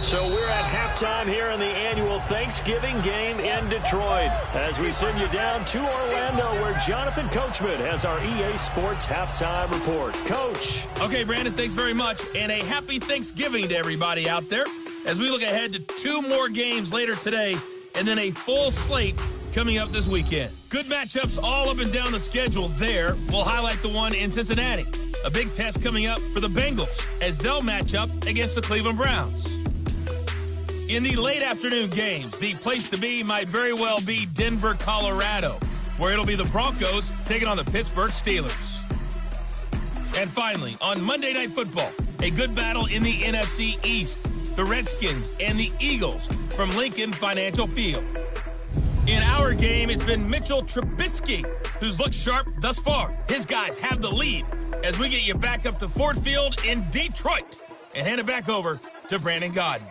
So we're at halftime here in the annual Thanksgiving game in Detroit, as we send you down to Orlando, where Jonathan Coachman has our EA Sports halftime report. Coach.
Okay, Brandon, thanks very much. And a happy Thanksgiving to everybody out there as we look ahead to 2 more games later today and then a full slate coming up this weekend. Good matchups all up and down the schedule there. We'll highlight the one in Cincinnati. A big test coming up for the Bengals as they'll match up against the Cleveland Browns. In the late afternoon games, the place to be might very well be Denver, Colorado, where it'll be the Broncos taking on the Pittsburgh Steelers. And finally, on Monday Night Football, a good battle in the NFC East. The Redskins and the Eagles from Lincoln Financial Field. In our game, it's been Mitchell Trubisky who's looked sharp thus far. His guys have the lead as we get you back up to Ford Field in Detroit and hand it back over to Brandon Gaudin.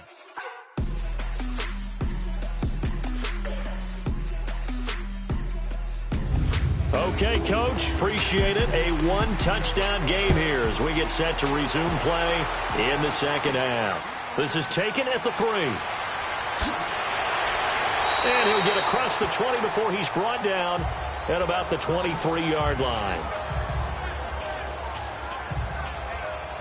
Okay, Coach, appreciate it. A one-touchdown game here as we get set to resume play in the second half. This is taken at the 3. And he'll get across the 20 before he's brought down at about the 23-yard line.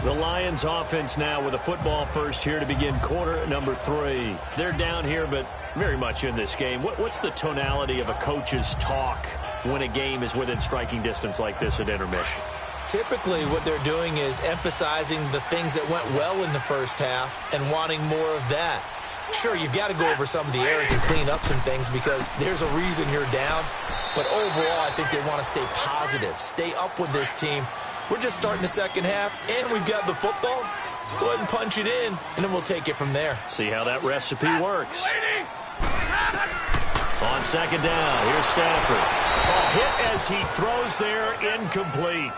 The Lions offense now with a football first here to begin quarter number 3. They're down here, but very much in this game. What's the tonality of a coach's talk when a game is within striking distance like this at intermission?
Typically, what they're doing is emphasizing the things that went well in the first half and wanting more of that. Sure, you've got to go over some of the errors and clean up some things because there's a reason you're down. But overall, I think they want to stay positive, stay up with this team. We're just starting the second half, and we've got the football. Let's go ahead and punch it in, and then we'll take it from there.
See how that recipe works. On second down, here's Stafford. Hit as he throws there, incomplete.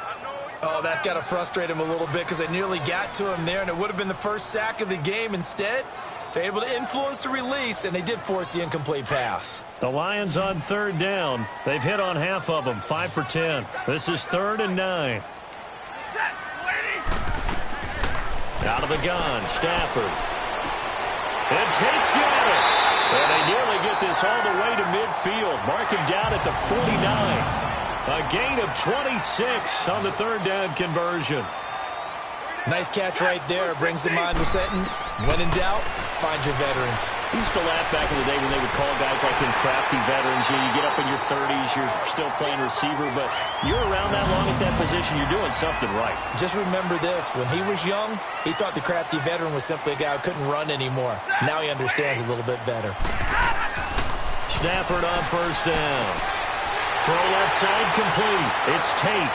Oh, that's got to frustrate him a little bit because they nearly got to him there, and it would have been the first sack of the game. Instead, they're able to influence the release, and they did force the incomplete pass.
The Lions on third down. They've hit on half of them, 5 for 10. This is 3rd and 9. Out of the gun, Stafford. And Tate's got it. And they nearly get this all the way to midfield. Mark him down at the 49. A gain of 26 on the third down conversion.
Nice catch right there. Brings to mind the sentence, when in doubt, find your veterans.
I used to laugh back in the day when they would call guys like him crafty veterans. You get up in your 30s, you're still playing receiver, but you're around that long at that position, you're doing something right. Just
remember this. When he was young, he thought the crafty veteran was simply a guy who couldn't run anymore. Now he understands a little bit better.
Stafford on first down. Throw left side complete. It's Tate.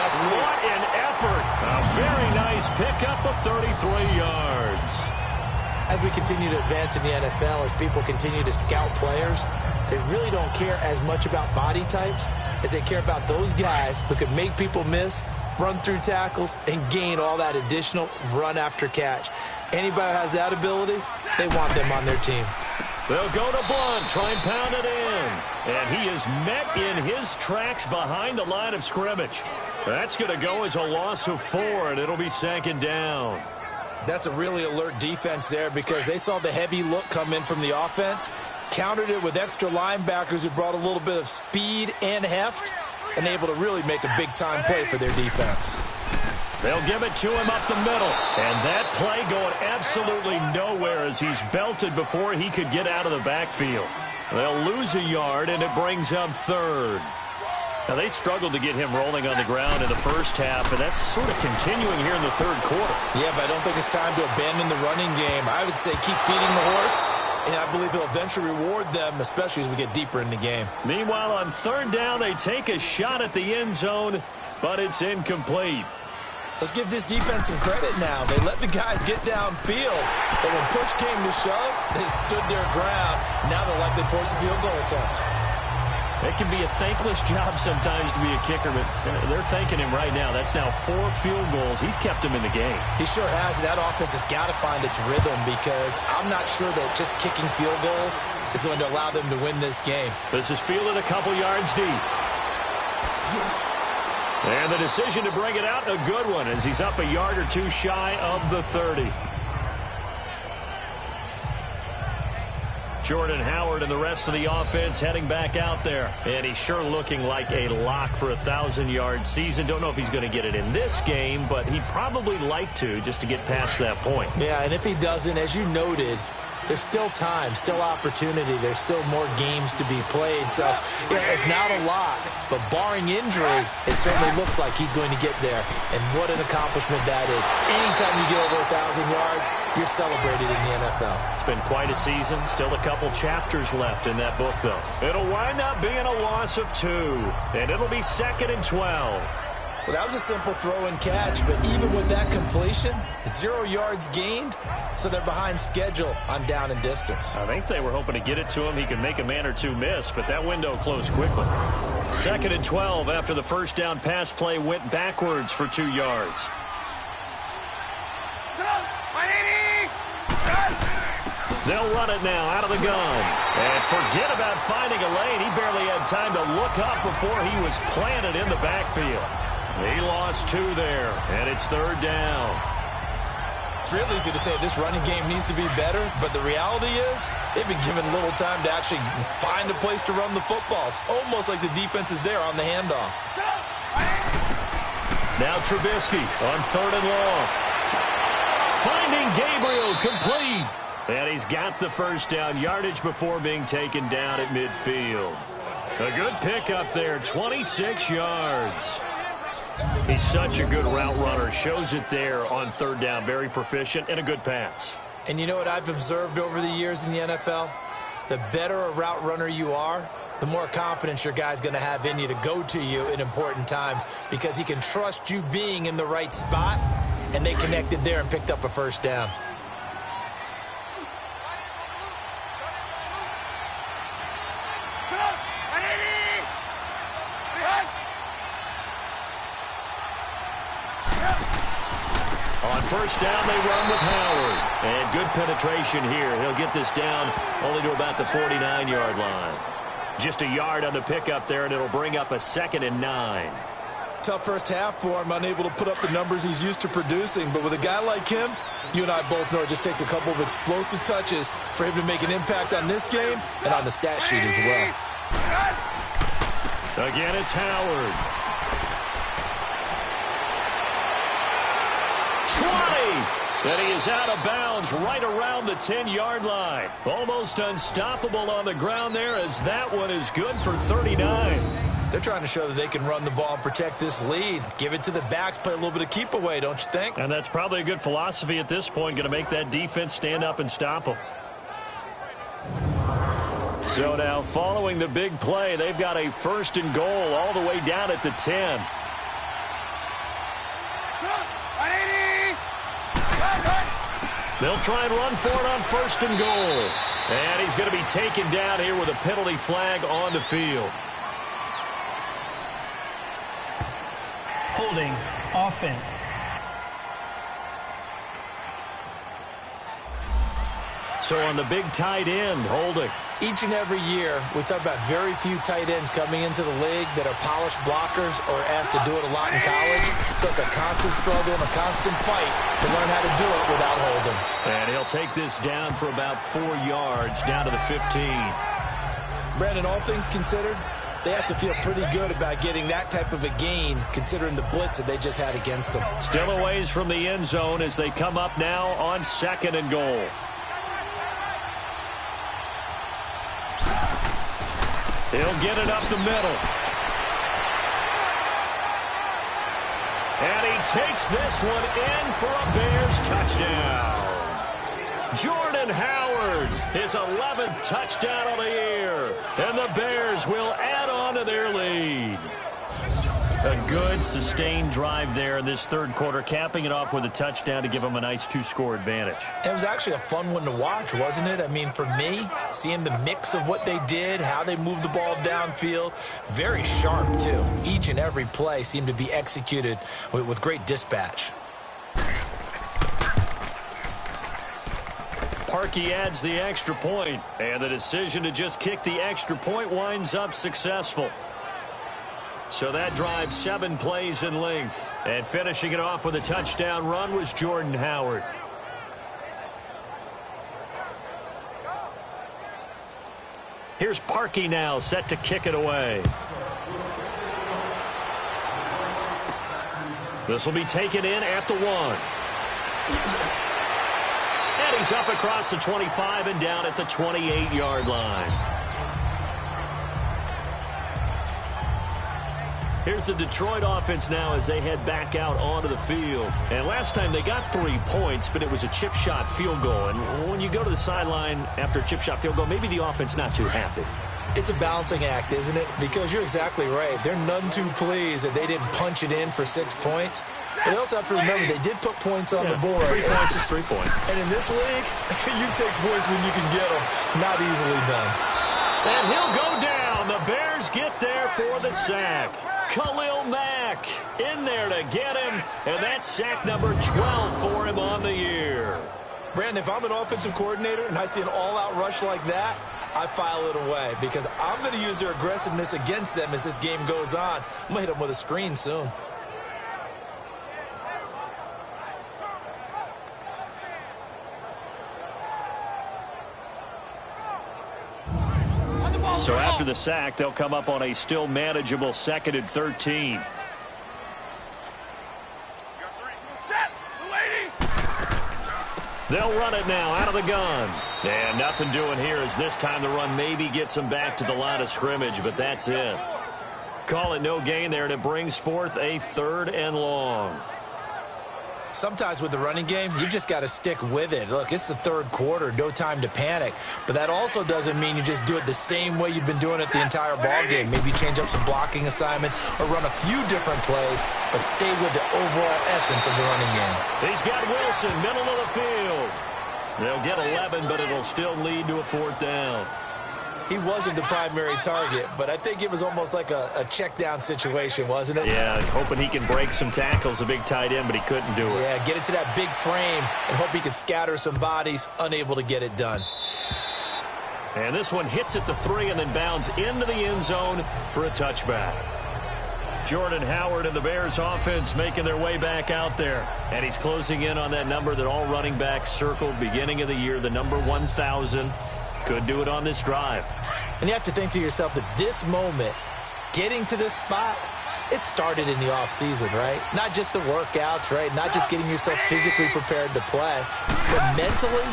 What an effort. A very nice pickup of 33 yards.
As we continue to advance in the NFL, as people continue to scout players, they really don't care as much about body types as they care about those guys who can make people miss, run through tackles, and gain all that additional run after catch. Anybody who has that ability, they want them on their team.
They'll go to Blunt, try and pound it in. And he is met in his tracks behind the line of scrimmage. That's going to go as a loss of 4, and it'll be second down.
That's a really alert defense there because they saw the heavy look come in from the offense, countered it with extra linebackers who brought a little bit of speed and heft, and able to really make a big-time play for their defense.
They'll give it to him up the middle. And that play going absolutely nowhere as he's belted before he could get out of the backfield. They'll lose a yard, and it brings up 3rd. Now, they struggled to get him rolling on the ground in the first half, and that's sort of continuing here in the third quarter.
Yeah, but I don't think it's time to abandon the running game. I would say keep feeding the horse, and I believe he'll eventually reward them, especially as we get deeper in the game.
Meanwhile, on third down, they take a shot at the end zone, but it's incomplete.
Let's give this defense some credit now. They let the guys get downfield, but when push came to shove, they stood their ground. Now they'll likely force a field goal attempt.
It can be a thankless job sometimes to be a kicker, but they're thanking him right now. That's now 4 field goals. He's kept them in the game.
He sure has. That offense has got to find its rhythm because I'm not sure that just kicking field goals is going to allow them to win this game.
This is fielded a couple yards deep. And the decision to bring it out, a good one, as he's up a yard or 2 shy of the 30. Jordan Howard and the rest of the offense heading back out there. And he's sure looking like a lock for a 1,000-yard season. Don't know if he's going to get it in this game, but he'd probably like to just to get past that point.
Yeah, and if he doesn't, as you noted, there's still time, still opportunity. There's still more games to be played. So, yeah, it's not a lock. But barring injury, it certainly looks like he's going to get there. And what an accomplishment that is. Anytime you get over 1,000 yards, you're celebrated in the NFL.
It's been quite a season. Still a couple chapters left in that book, though. It'll wind up being a loss of 2. And it'll be 2nd and 12.
Well, that was a simple throw and catch, but even with that completion, 0 yards gained, so they're behind schedule on down and distance.
I think they were hoping to get it to him. He could make a man or two miss, but that window closed quickly. 2nd and 12 after the first down pass play went backwards for 2 yards. They'll run it now out of the gun. And forget about finding a lane. He barely had time to look up before he was planted in the backfield. He lost 2 there, and it's 3rd down.
It's real easy to say this running game needs to be better, but the reality is they've been given little time to actually find a place to run the football. It's almost like the defense is there on the handoff.
Now Trubisky on 3rd and long. Finding Gabriel complete. And he's got the first down, yardage before being taken down at midfield. A good pickup there, 26 yards. He's such a good route runner. Shows it there on 3rd down. Very proficient and a good pass.
And you know what I've observed over the years in the NFL? The better a route runner you are, the more confidence your guy's going to have in you to go to you in important times because he can trust you being in the right spot, and they connected there and picked up a first down.
On first down, they run with Howard. And good penetration here. He'll get this down only to about the 49-yard line. Just a yard on the pickup there, and it'll bring up a 2nd and 9.
Tough first half for him, unable to put up the numbers he's used to producing. But with a guy like him, you and I both know it just takes a couple of explosive touches for him to make an impact on this game and on the stat sheet as well.
Again, it's Howard. 20! And he is out of bounds right around the 10-yard line. Almost unstoppable on the ground there as that one is good for 39.
They're trying to show that they can run the ball and protect this lead. Give it to the backs, play a little bit of keep away, don't you think?
And that's probably a good philosophy at this point, going to make that defense stand up and stop them. So now following the big play, they've got a 1st and goal all the way down at the 10. They'll try and run for it on 1st and goal. And he's going to be taken down here with a penalty flag on the field.
Holding offense.
So on the big tight end, holding.
Each and every year, we talk about very few tight ends coming into the league that are polished blockers or asked to do it a lot in college. So it's a constant struggle and a constant fight to learn how to do it without holding.
And he'll take this down for about 4 yards, down to the 15.
Brandon, all things considered, they have to feel pretty good about getting that type of a gain, considering the blitz that they just had against them.
Still a ways from the end zone as they come up now on 2nd and goal. He'll get it up the middle. And he takes this one in for a Bears touchdown. Jordan Howard, his 11th touchdown of the year. And the Bears will add on to their lead. A good, sustained drive there in this 3rd quarter, capping it off with a touchdown to give them a nice 2-score advantage.
It was actually a fun one to watch, wasn't it? I mean, for me, seeing the mix of what they did, how they moved the ball downfield, very sharp, too. Each and every play seemed to be executed with great dispatch.
Parkey adds the extra point, and the decision to just kick the extra point winds up successful. So that drive 7 plays in length. And finishing it off with a touchdown run was Jordan Howard. Here's Parkey now set to kick it away. This will be taken in at the 1. And he's up across the 25 and down at the 28-yard line. Here's the Detroit offense now as they head back out onto the field. And last time they got 3 points, but it was a chip shot field goal. And when you go to the sideline after a chip shot field goal, maybe the offense not too happy.
It's a balancing act, isn't it? Because you're exactly right. They're none too pleased that they didn't punch it in for 6 points. But they also have to remember they did put points on the board.
3 points is 3 points.
And in this league, you take points when you can get them. Not easily done.
And he'll go down. The Bears get there for the sack. Khalil Mack in there to get him. And that's sack number 12 for him on the year.
Brandon, if I'm an offensive coordinator and I see an all-out rush like that, I file it away because I'm going to use their aggressiveness against them as this game goes on. I'm going to hit them with a screen soon.
So after the sack, they'll come up on a still manageable 2nd and 13. They'll run it now out of the gun. And nothing doing here as this time the run maybe gets them back to the line of scrimmage, but that's it. Call it no gain there, and it brings forth a 3rd and long.
Sometimes with the running game, you just got to stick with it. Look, it's the 3rd quarter, no time to panic. But that also doesn't mean you just do it the same way you've been doing it the entire ball game. Maybe change up some blocking assignments or run a few different plays, but stay with the overall essence of the running game.
He's got Wilson, middle of the field. They'll get 11, but it'll still lead to a 4th down.
He wasn't the primary target, but I think it was almost like a check down situation, wasn't it?
Yeah, hoping he can break some tackles, a big tight end, but he couldn't do it.
Yeah, get into that big frame and hope he can scatter some bodies, unable to get it done.
And this one hits at the 3 and then bounds into the end zone for a touchback. Jordan Howard and the Bears offense making their way back out there. And he's closing in on that number that all running backs circled beginning of the year, the number 1,000. Could do it on this drive.
And you have to think to yourself that this moment, getting to this spot, it started in the offseason, right? Not just the workouts, right? Not just getting yourself physically prepared to play, but mentally,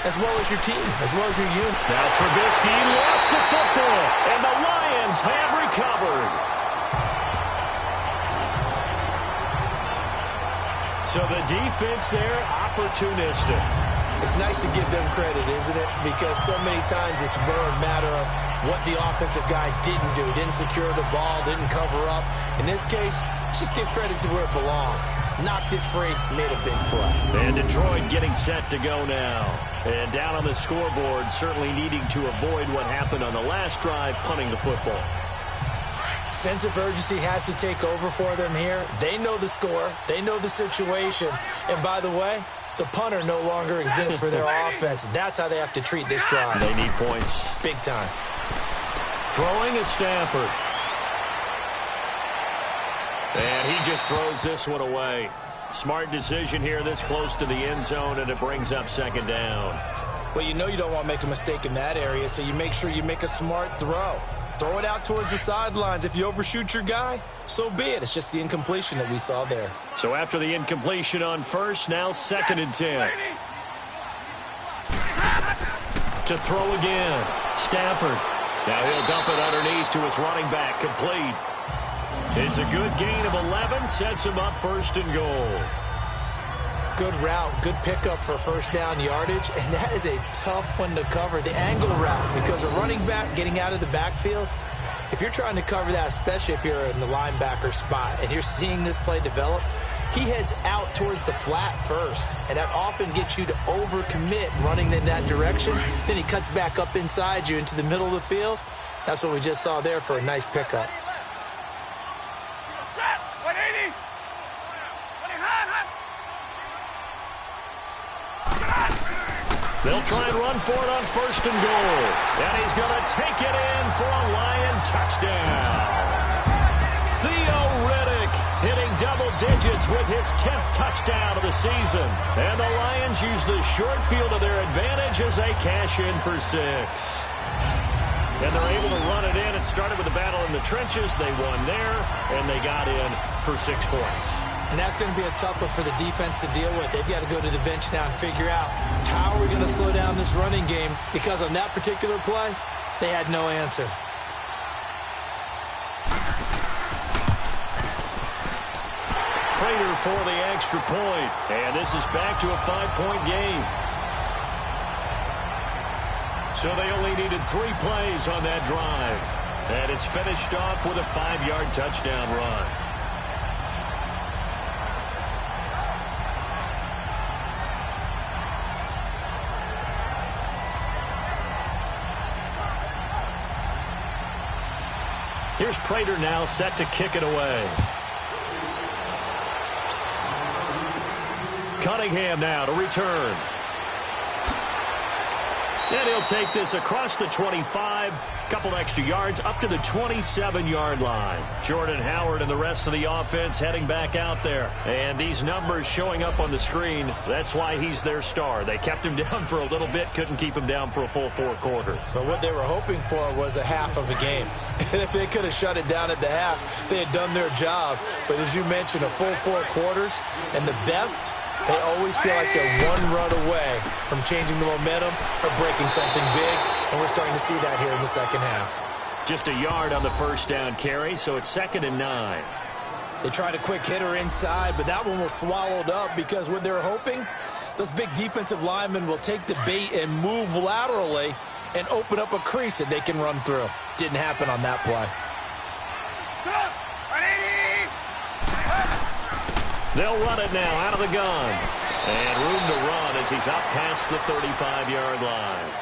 as well as your team, as well as your unit.
Now Trubisky lost the football, and the Lions have recovered. So the defense there, opportunistic.
It's nice to give them credit, isn't it? Because so many times it's more a matter of what the offensive guy didn't do. Didn't secure the ball, didn't cover up. In this case, let's just give credit to where it belongs. Knocked it free, made a big play.
And Detroit getting set to go now. And down on the scoreboard, certainly needing to avoid what happened on the last drive, punting the football.
Sense of urgency has to take over for them here. They know the score. They know the situation. And by the way, the punter no longer exists for their offense. That's how they have to treat this drive.
They need points.
Big time.
Throwing is Stafford. And he just throws this one away. Smart decision here this close to the end zone, and it brings up 2nd down.
Well, you know you don't want to make a mistake in that area, so you make sure you make a smart throw. Throw it out towards the sidelines. If you overshoot your guy, so be it. It's just the incompletion that we saw there.
So after the incompletion on first, now 2nd and 10. To throw again. Stafford. Now he'll dump it underneath to his running back. Complete. It's a good gain of 11. Sets him up 1st and goal.
Good route, good pickup for 1st down yardage, and that is a tough one to cover, the angle route, because a running back getting out of the backfield, if you're trying to cover that, especially if you're in the linebacker spot and you're seeing this play develop, he heads out towards the flat first, and that often gets you to overcommit running in that direction. Then he cuts back up inside you into the middle of the field. That's what we just saw there for a nice pickup.
They'll try and run for it on 1st and goal. And he's going to take it in for a Lion touchdown. Theo Riddick hitting double digits with his 10th touchdown of the season. And the Lions use the short field to their advantage as they cash in for 6. And they're able to run it in. It started with a battle in the trenches. They won there, and they got in for 6 points.
And that's going to be a tough one for the defense to deal with. They've got to go to the bench now and figure out how are we going to slow down this running game, because on that particular play, they had no answer.
Prater for the extra point. And this is back to a 5-point game. So they only needed 3 plays on that drive. And it's finished off with a 5-yard touchdown run. Here's Prater now set to kick it away. Cunningham now to return. And he'll take this across the 25. Couple extra yards up to the 27-yard line. Jordan Howard and the rest of the offense heading back out there. And these numbers showing up on the screen, that's why he's their star. They kept him down for a little bit, couldn't keep him down for a full 4 quarters.
But what they were hoping for was a half of the game. And if they could have shut it down at the half, they had done their job. But as you mentioned, a full 4 quarters, and the best, they always feel like they're one run away from changing the momentum or breaking something big, and we're starting to see that here in the second half.
Just a yard on the first down carry, so it's 2nd and 9.
They tried a quick hitter inside, but that one was swallowed up because what they're hoping, those big defensive linemen will take the bait and move laterally and open up a crease that they can run through. Didn't happen on that play.
They'll run it now out of the gun. And room to run as he's up past the 35-yard line.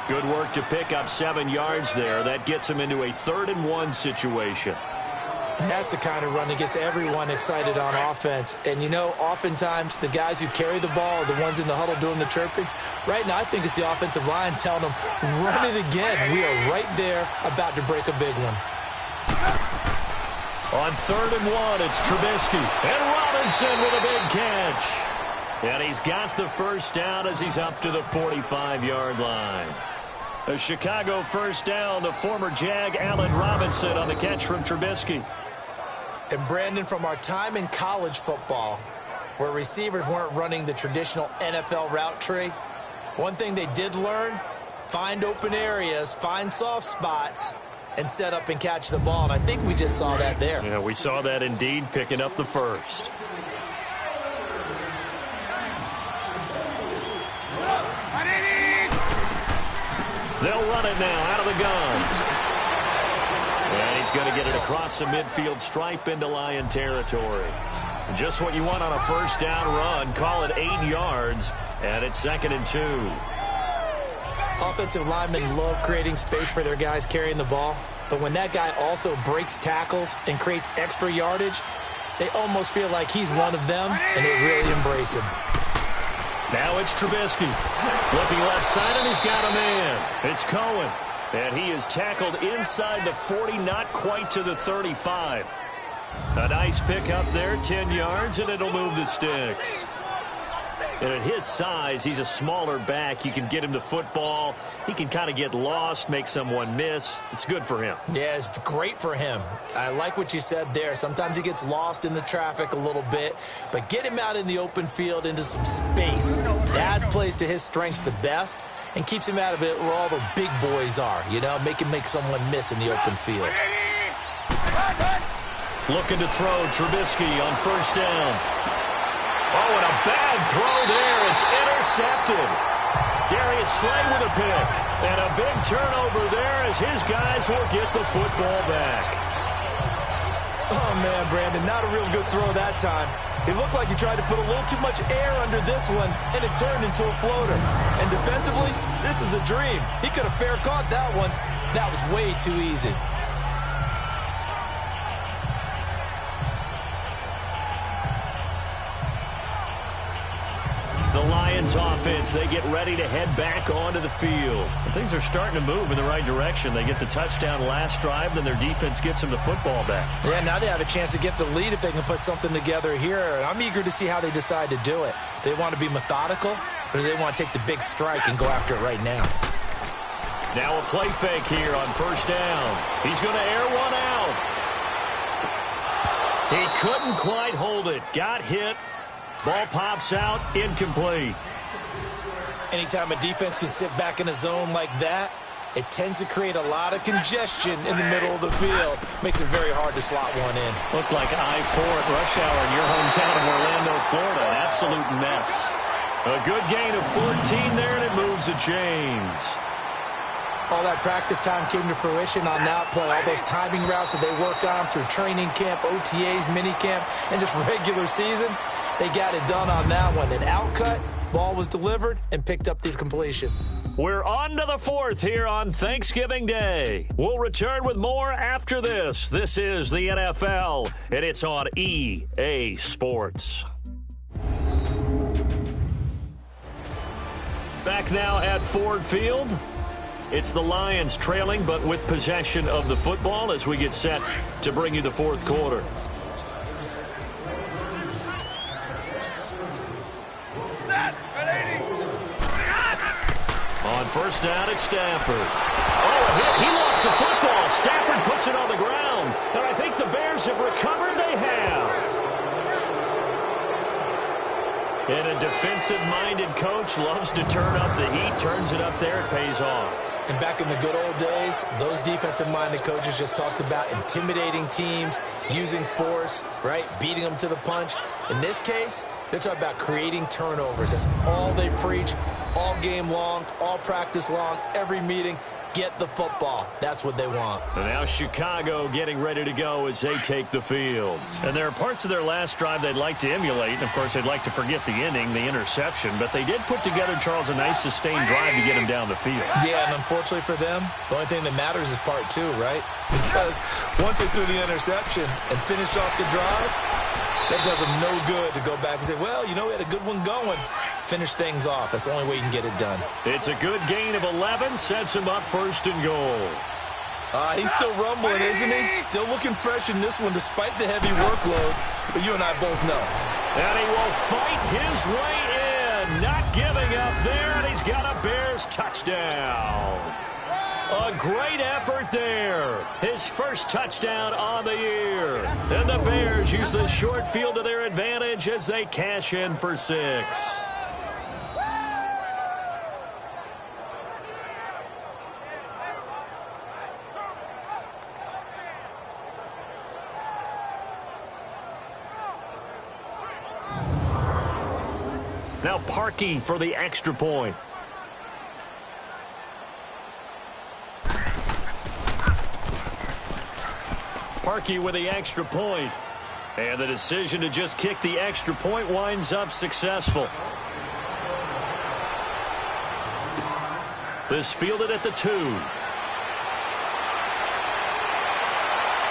Good work to pick up 7 yards there. That gets him into a 3rd and 1 situation.
And that's the kind of run that gets everyone excited on offense. And, you know, oftentimes the guys who carry the ball are the ones in the huddle doing the chirping. Right now, I think it's the offensive line telling them, run it again. We are right there about to break a big one.
On 3rd and 1, it's Trubisky. And Robinson with a big catch. And he's got the first down as he's up to the 45-yard line. A Chicago first down, the former Jag Allen Robinson on the catch from Trubisky.
And Brandon, from our time in college football, where receivers weren't running the traditional NFL route tree, one thing they did learn, find open areas, find soft spots, and set up and catch the ball. And I think we just saw that there.
Yeah, we saw that indeed, picking up the first. They'll run it now out of the gun. And he's going to get it across the midfield stripe into Lion territory. Just what you want on a first down run. Call it 8 yards. And it's 2nd and 2.
Offensive linemen love creating space for their guys carrying the ball. But when that guy also breaks tackles and creates extra yardage, they almost feel like he's one of them, and they really embrace him.
Now it's Trubisky. Looking left side, and he's got a man. It's Cohen. And he is tackled inside the 40, not quite to the 35. A nice pick up there, 10 yards, and it'll move the sticks. And at his size, he's a smaller back. You can get him the football. He can kind of get lost, make someone miss. It's good for him. Yeah, it's great for him. I like what you said there. Sometimes he gets lost in the traffic a little bit, but get him out in the open field into some space. That plays to his strengths the best and keeps him out of it where all the big boys are, you know, make him make someone miss in the open field. Looking to throw Trubisky on first down. Oh, and a bad throw there. It's intercepted. Darius Slay with a pick. And a big turnover there as his guys will get the football back. Oh, man, Brandon, not a real good throw that time. He looked like he tried to put a little too much air under this one, and it turned into a floater. And defensively, this is a dream. He could have fair caught that one. That was way too easy. The Lions offense, they get ready to head back onto the field. Things are starting to move in the right direction. They get the touchdown last drive, then their defense gets them the football back. Yeah, now they have a chance to get the lead if they can put something together here. And I'm eager to see how they decide to do it. Do they want to be methodical, or do they want to take the big strike and go after it right now? Now a play fake here on first down. He's going to air one out. He couldn't quite hold it. Got hit. Ball pops out, incomplete. Anytime a defense can sit back in a zone like that, it tends to create a lot of congestion in the middle of the field. Makes it very hard to slot one in. Looked like I-4 at rush hour in your hometown of Orlando, Florida. An absolute mess. A good gain of 14 there, and it moves the chains.
all that practice time came to fruition on that play. All those timing routes that they work on through training camp, OTAs, minicamp, and just regular season, they got it done on that one. An outcut, ball was delivered, and picked up the completion.
We're on to the fourth here on Thanksgiving Day. We'll return with more after this. This is the NFL, and it's on EA Sports. Back now at Ford Field. It's the Lions trailing, but with possession of the football as we get set to bring you the fourth quarter. On first down, it's Stafford. Oh, a hit. He lost the football. Stafford puts it on the ground. And I think the Bears have recovered. They have. And a defensive-minded coach loves to turn up the heat, turns it up there, it pays off.
And back in the good old days, those defensive-minded coaches just talked about intimidating teams, using force, right, beating them to the punch. In this case, they're talking about creating turnovers. That's all they preach, all game long, all practice long, every meeting. Get the football. That's what they want.
And now Chicago getting ready to go as they take the field. And there are parts of their last drive they'd like to emulate. And, of course, they'd like to forget the inning, the interception. But they did put together, Charles, a nice sustained drive to get him down the field.
Yeah, and unfortunately for them, the only thing that matters is part two, right? Because once they threw the interception and finished off the drive, that does them no good to go back and say, well, you know, we had a good one going. Finish things off. That's the only way you can get it done.
It's a good gain of 11. Sets him up first and goal.
He's still rumbling, isn't he? Still looking fresh in this one despite the heavy workload. But you and I both know.
And he will fight his way in. Not giving up there. And he's got a Bears touchdown. A great effort there. His first touchdown on the year. And the Bears use the short field to their advantage as they cash in for 6. Now Parkey for the extra point. Parkey with the extra point. And the decision to just kick the extra point winds up successful. This fielded at the 2.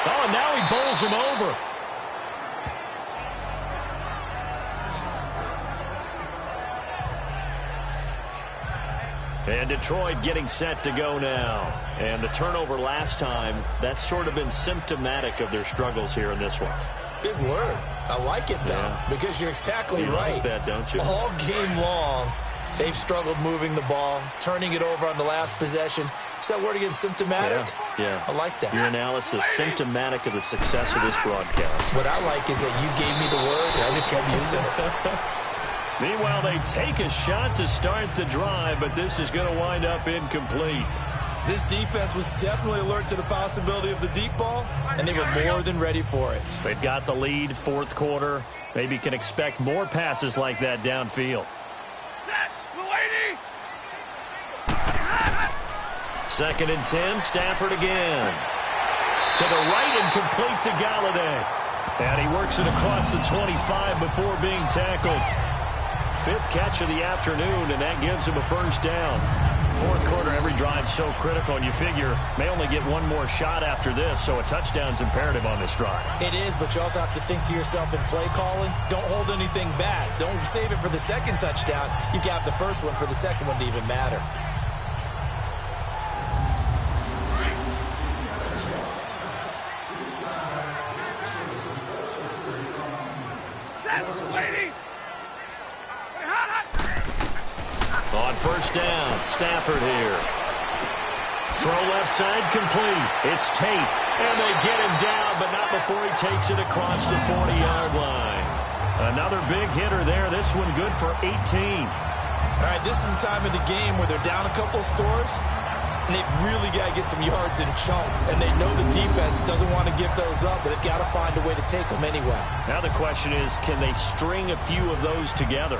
Oh, and now he bowls him over. And Detroit getting set to go now. And the turnover last time, that's sort of been symptomatic of their struggles here in this one.
Big word. I like it, though, because you're exactly right.
Like that, don't you?
All game long, they've struggled moving the ball, turning it over on the last possession. Is that word again, symptomatic?
Yeah.
I like that.
Your analysis, symptomatic of the success of this broadcast.
What I like is that you gave me the word, and I just kept using it.
Meanwhile, they take a shot to start the drive, but this is going to wind up incomplete.
This defense was definitely alert to the possibility of the deep ball, and they were more than ready for it.
They've got the lead, fourth quarter. Maybe can expect more passes like that downfield. Second and 10, Stafford again. To the right and complete to Galladay. And he works it across the 25 before being tackled. Fifth catch of the afternoon, and that gives him a first down. Fourth quarter, every drive so critical, and you figure may only get one more shot after this, so a touchdown's imperative on this drive.
It is, but you also have to think to yourself in play calling, don't hold anything back. Don't save it for the second touchdown. You got the first one for the second one to even matter.
On first down, Stafford here. Throw left side complete. It's Tate, and they get him down, but not before he takes it across the 40-yard line. Another big hitter there. This one good for 18.
All right, this is the time of the game where they're down a couple scores, and they've really got to get some yards in chunks, and they know the defense doesn't want to give those up, but they've got to find a way to take them anyway.
Now the question is, can they string a few of those together?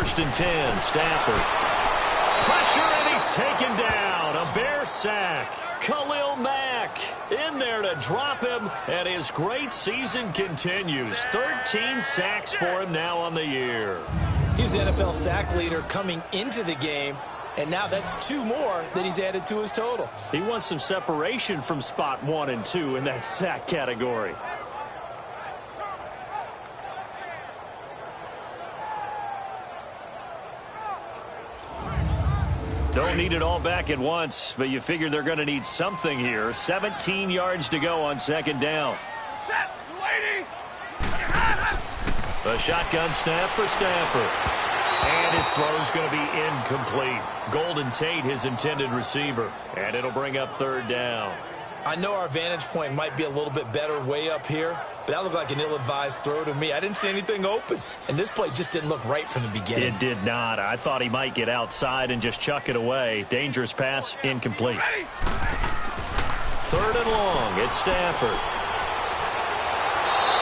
First and 10, Stafford. Pressure, and he's taken down. A Bear sack. Khalil Mack in there to drop him, and his great season continues. 13 sacks for him now on the year.
He's the NFL sack leader coming into the game, and now that's 2 more that he's added to his total.
He wants some separation from spot 1 and 2 in that sack category. Don't need it all back at once, but you figure they're going to need something here. 17 yards to go on second down.
Set, lady.
A shotgun snap for Stafford. And his throw's going to be incomplete. Golden Tate, his intended receiver. And it'll bring up third down.
I know our vantage point might be a little bit better way up here, but that looked like an ill-advised throw to me. I didn't see anything open, and this play just didn't look right from the beginning.
It did not. I thought he might get outside and just chuck it away. Dangerous pass, incomplete. Third and long, it's Stafford.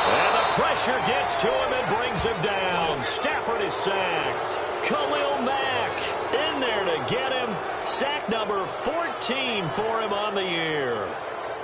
And the pressure gets to him and brings him down. Stafford is sacked. Khalil Mack in there to get him. Sack number 14 for him on the year.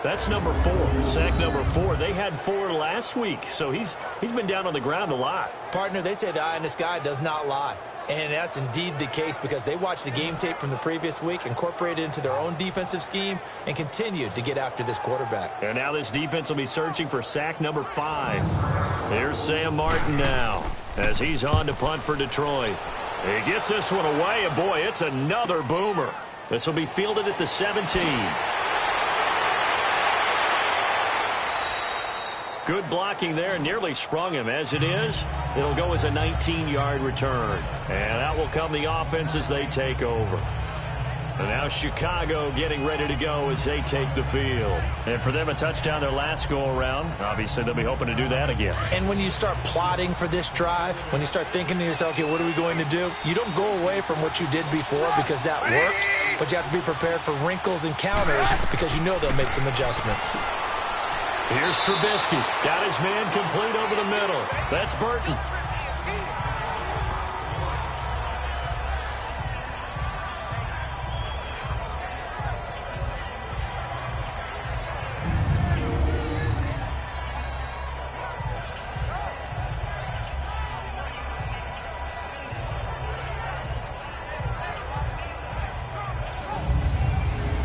That's number 4. Sack number 4. They had 4 last week, so he's been down on the ground a lot.
Partner, they say the eye in the sky does not lie. And that's indeed the case because they watched the game tape from the previous week, incorporated it into their own defensive scheme, and continued to get after this quarterback.
And now this defense will be searching for sack number 5. Here's Sam Martin now as he's on to punt for Detroit. He gets this one away, and boy, it's another boomer. This will be fielded at the 17. Good blocking there, nearly sprung him. As it is, it'll go as a 19-yard return. And out will come the offense as they take over. And now Chicago getting ready to go as they take the field. And for them, a touchdown their last go-around. Obviously, they'll be hoping to do that again.
And when you start plotting for this drive, when you start thinking to yourself, okay, what are we going to do? You don't go away from what you did before because that worked, but you have to be prepared for wrinkles and counters because you know they'll make some adjustments.
Here's Trubisky. Got his man complete over the middle. That's Burton.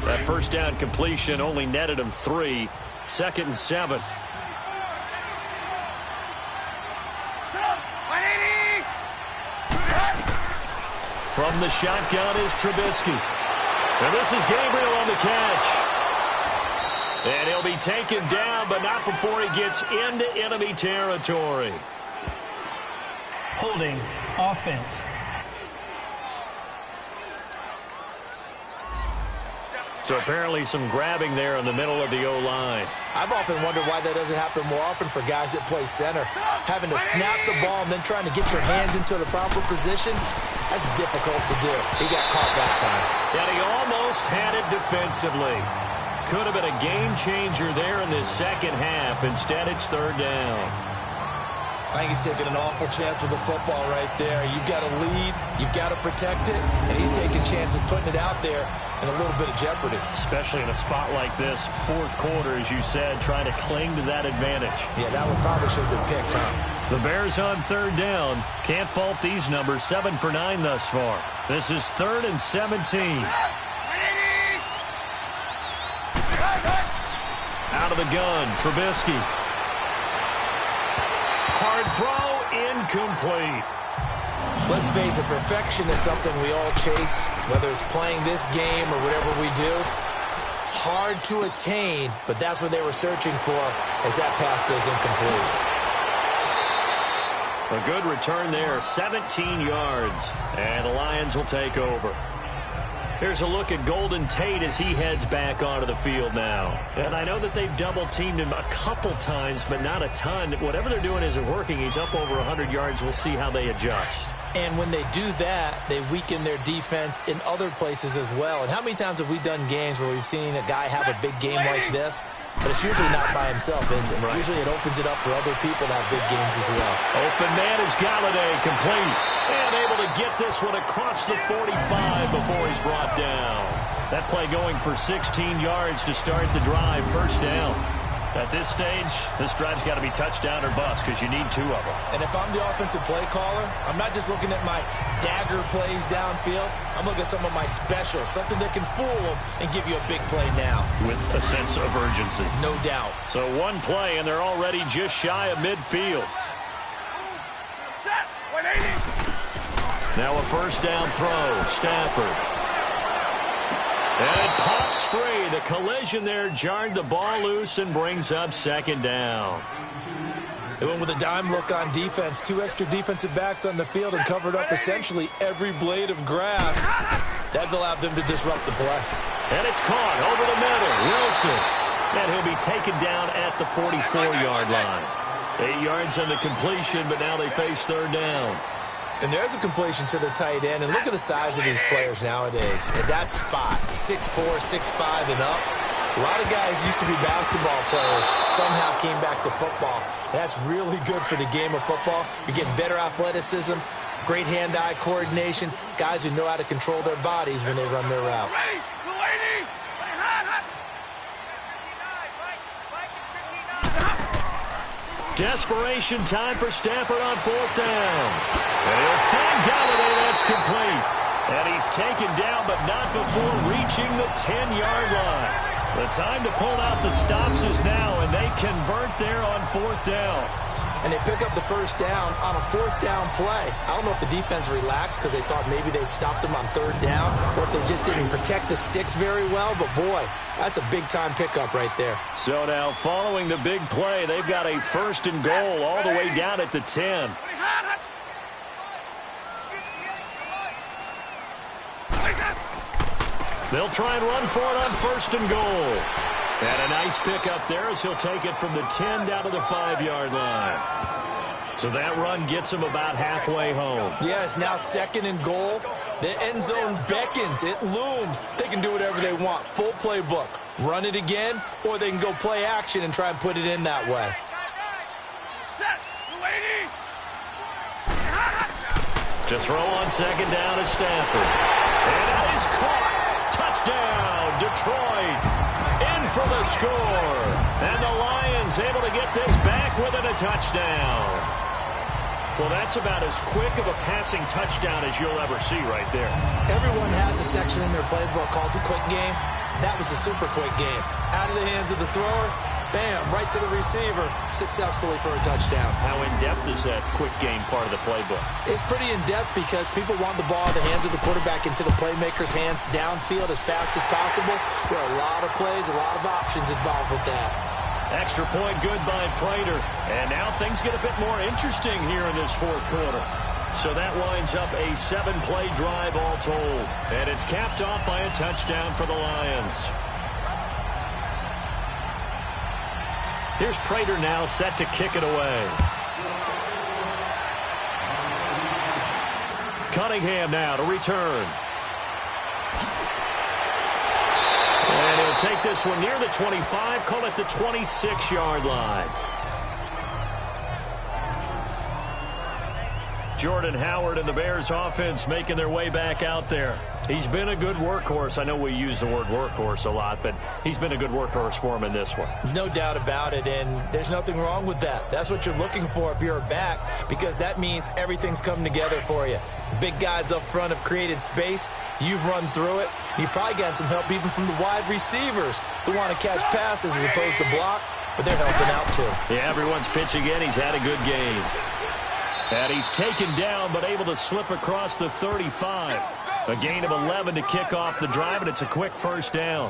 That first down completion only netted him 3. Second and 7. From the shotgun is Trubisky. And this is Gabriel on the catch. And he'll be taken down, but not before he gets into enemy territory.
Holding offense.
So apparently some grabbing there in the middle of the O-line.
I've often wondered why that doesn't happen more often for guys that play center. Having to snap the ball and then trying to get your hands into the proper position, that's difficult to do. He got caught that time.
And he almost had it defensively. Could have been a game changer there in this second half. Instead, it's third down.
I think he's taking an awful chance with the football right there. You've got to lead, you've got to protect it, and he's taking chances putting it out there in a little bit of jeopardy.
Especially in a spot like this, fourth quarter, as you said, trying to cling to that advantage.
Yeah, that one probably should have been picked, huh?
The Bears on third down. Can't fault these numbers. 7 for 9 thus far. This is 3rd and 17. Out of the gun, Trubisky. Hard throw, incomplete.
Let's face it, perfection is something we all chase, whether it's playing this game or whatever we do. Hard to attain, but that's what they were searching for as that pass goes incomplete.
A good return there, 17 yards, and the Lions will take over. Here's a look at Golden Tate as he heads back onto the field now. And I know that they've double-teamed him a couple times, but not a ton. Whatever they're doing isn't working. He's up over 100 yards. We'll see how they adjust.
And when they do that, they weaken their defense in other places as well. And how many times have we done games where we've seen a guy have a big game like this? But it's usually not by himself, is it? Right. Usually it opens it up for other people to have big games as well.
Open man is Galladay, complete. And able to get this one across the 45 before he's brought down. That play going for 16 yards to start the drive, first down. At this stage, this drive's got to be touchdown or bust because you need 2 of them.
And if I'm the offensive play caller, I'm not just looking at my dagger plays downfield. I'm looking at some of my specials, something that can fool them and give you a big play now.
With a sense of urgency.
No doubt.
So one play, and they're already just shy of midfield.
Set. 180.
Now a first down throw. Stafford. And it pops free. The collision there jarred the ball loose and brings up second down.
They went with a dime look on defense. 2 extra defensive backs on the field and covered up essentially every blade of grass. That allowed them to disrupt the play.
And it's caught over the middle. Wilson. And he'll be taken down at the 44-yard line. 8 yards on the completion, but now they face third down.
And there's a completion to the tight end. And look at the size of these players nowadays. At that spot, 6'4", 6'5", and up. A lot of guys used to be basketball players, somehow came back to football. And that's really good for the game of football. You're getting better athleticism, great hand-eye coordination, guys who know how to control their bodies when they run their routes.
Desperation time for Stafford on fourth down. And he'll find Galladay. That's complete. And he's taken down, but not before reaching the 10-yard line. The time to pull out the stops is now, and they convert there on fourth down.
And they pick up the first down on a fourth down play. I don't know if the defense relaxed because they thought maybe they'd stopped them on third down, or if they just didn't protect the sticks very well. But, boy, that's a big-time pickup right there.
So now, following the big play, they've got a first and goal all the way down at the 10. They'll try and run for it on first and goal. And a nice pickup there as he'll take it from the 10 down to the 5-yard line. So that run gets him about halfway home.
Yeah, it's now second and goal. The end zone beckons. It looms. They can do whatever they want. Full playbook. Run it again, or they can go play action and try and put it in that way.
Set. 280.
To throw on second down is Stafford. And it is caught. Touchdown, Detroit. In for the score. And the Lions able to get this back within a touchdown. Well, that's about as quick of a passing touchdown as you'll ever see right there.
Everyone has a section in their playbook called the quick game. That was a super quick game. Out of the hands of the thrower, bam, right to the receiver, successfully for a touchdown.
How in-depth is that quick game part of the playbook?
It's pretty in-depth because people want the ball in the hands of the quarterback into the playmaker's hands downfield as fast as possible. There are a lot of plays, a lot of options involved with that.
Extra point good by Prater. And now things get a bit more interesting here in this fourth quarter. So that winds up a 7-play drive all told. And it's capped off by a touchdown for the Lions. Here's Prater now set to kick it away. Cunningham now to return. And he'll take this one near the 25, call it the 26-yard line. Jordan Howard and the Bears offense making their way back out there. He's been a good workhorse. I know we use the word workhorse a lot, but he's been a good workhorse for him in this one.
No doubt about it, and there's nothing wrong with that. That's what you're looking for if you're a back, because that means everything's coming together for you. The big guys up front have created space. You've run through it. You've probably gotten some help even from the wide receivers who want to catch passes as opposed to block, but they're helping out too.
Yeah, everyone's pitching in. He's had a good game. And he's taken down, but able to slip across the 35. A gain of 11 to kick off the drive, and it's a quick first down.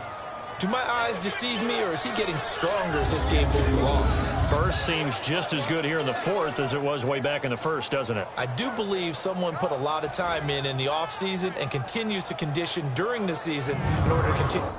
Do my eyes deceive me, or is he getting stronger as this game moves along?
Burst seems just as good here in the fourth as it was way back in the first, doesn't it?
I do believe someone put a lot of time in the offseason and continues to condition during the season in order to continue.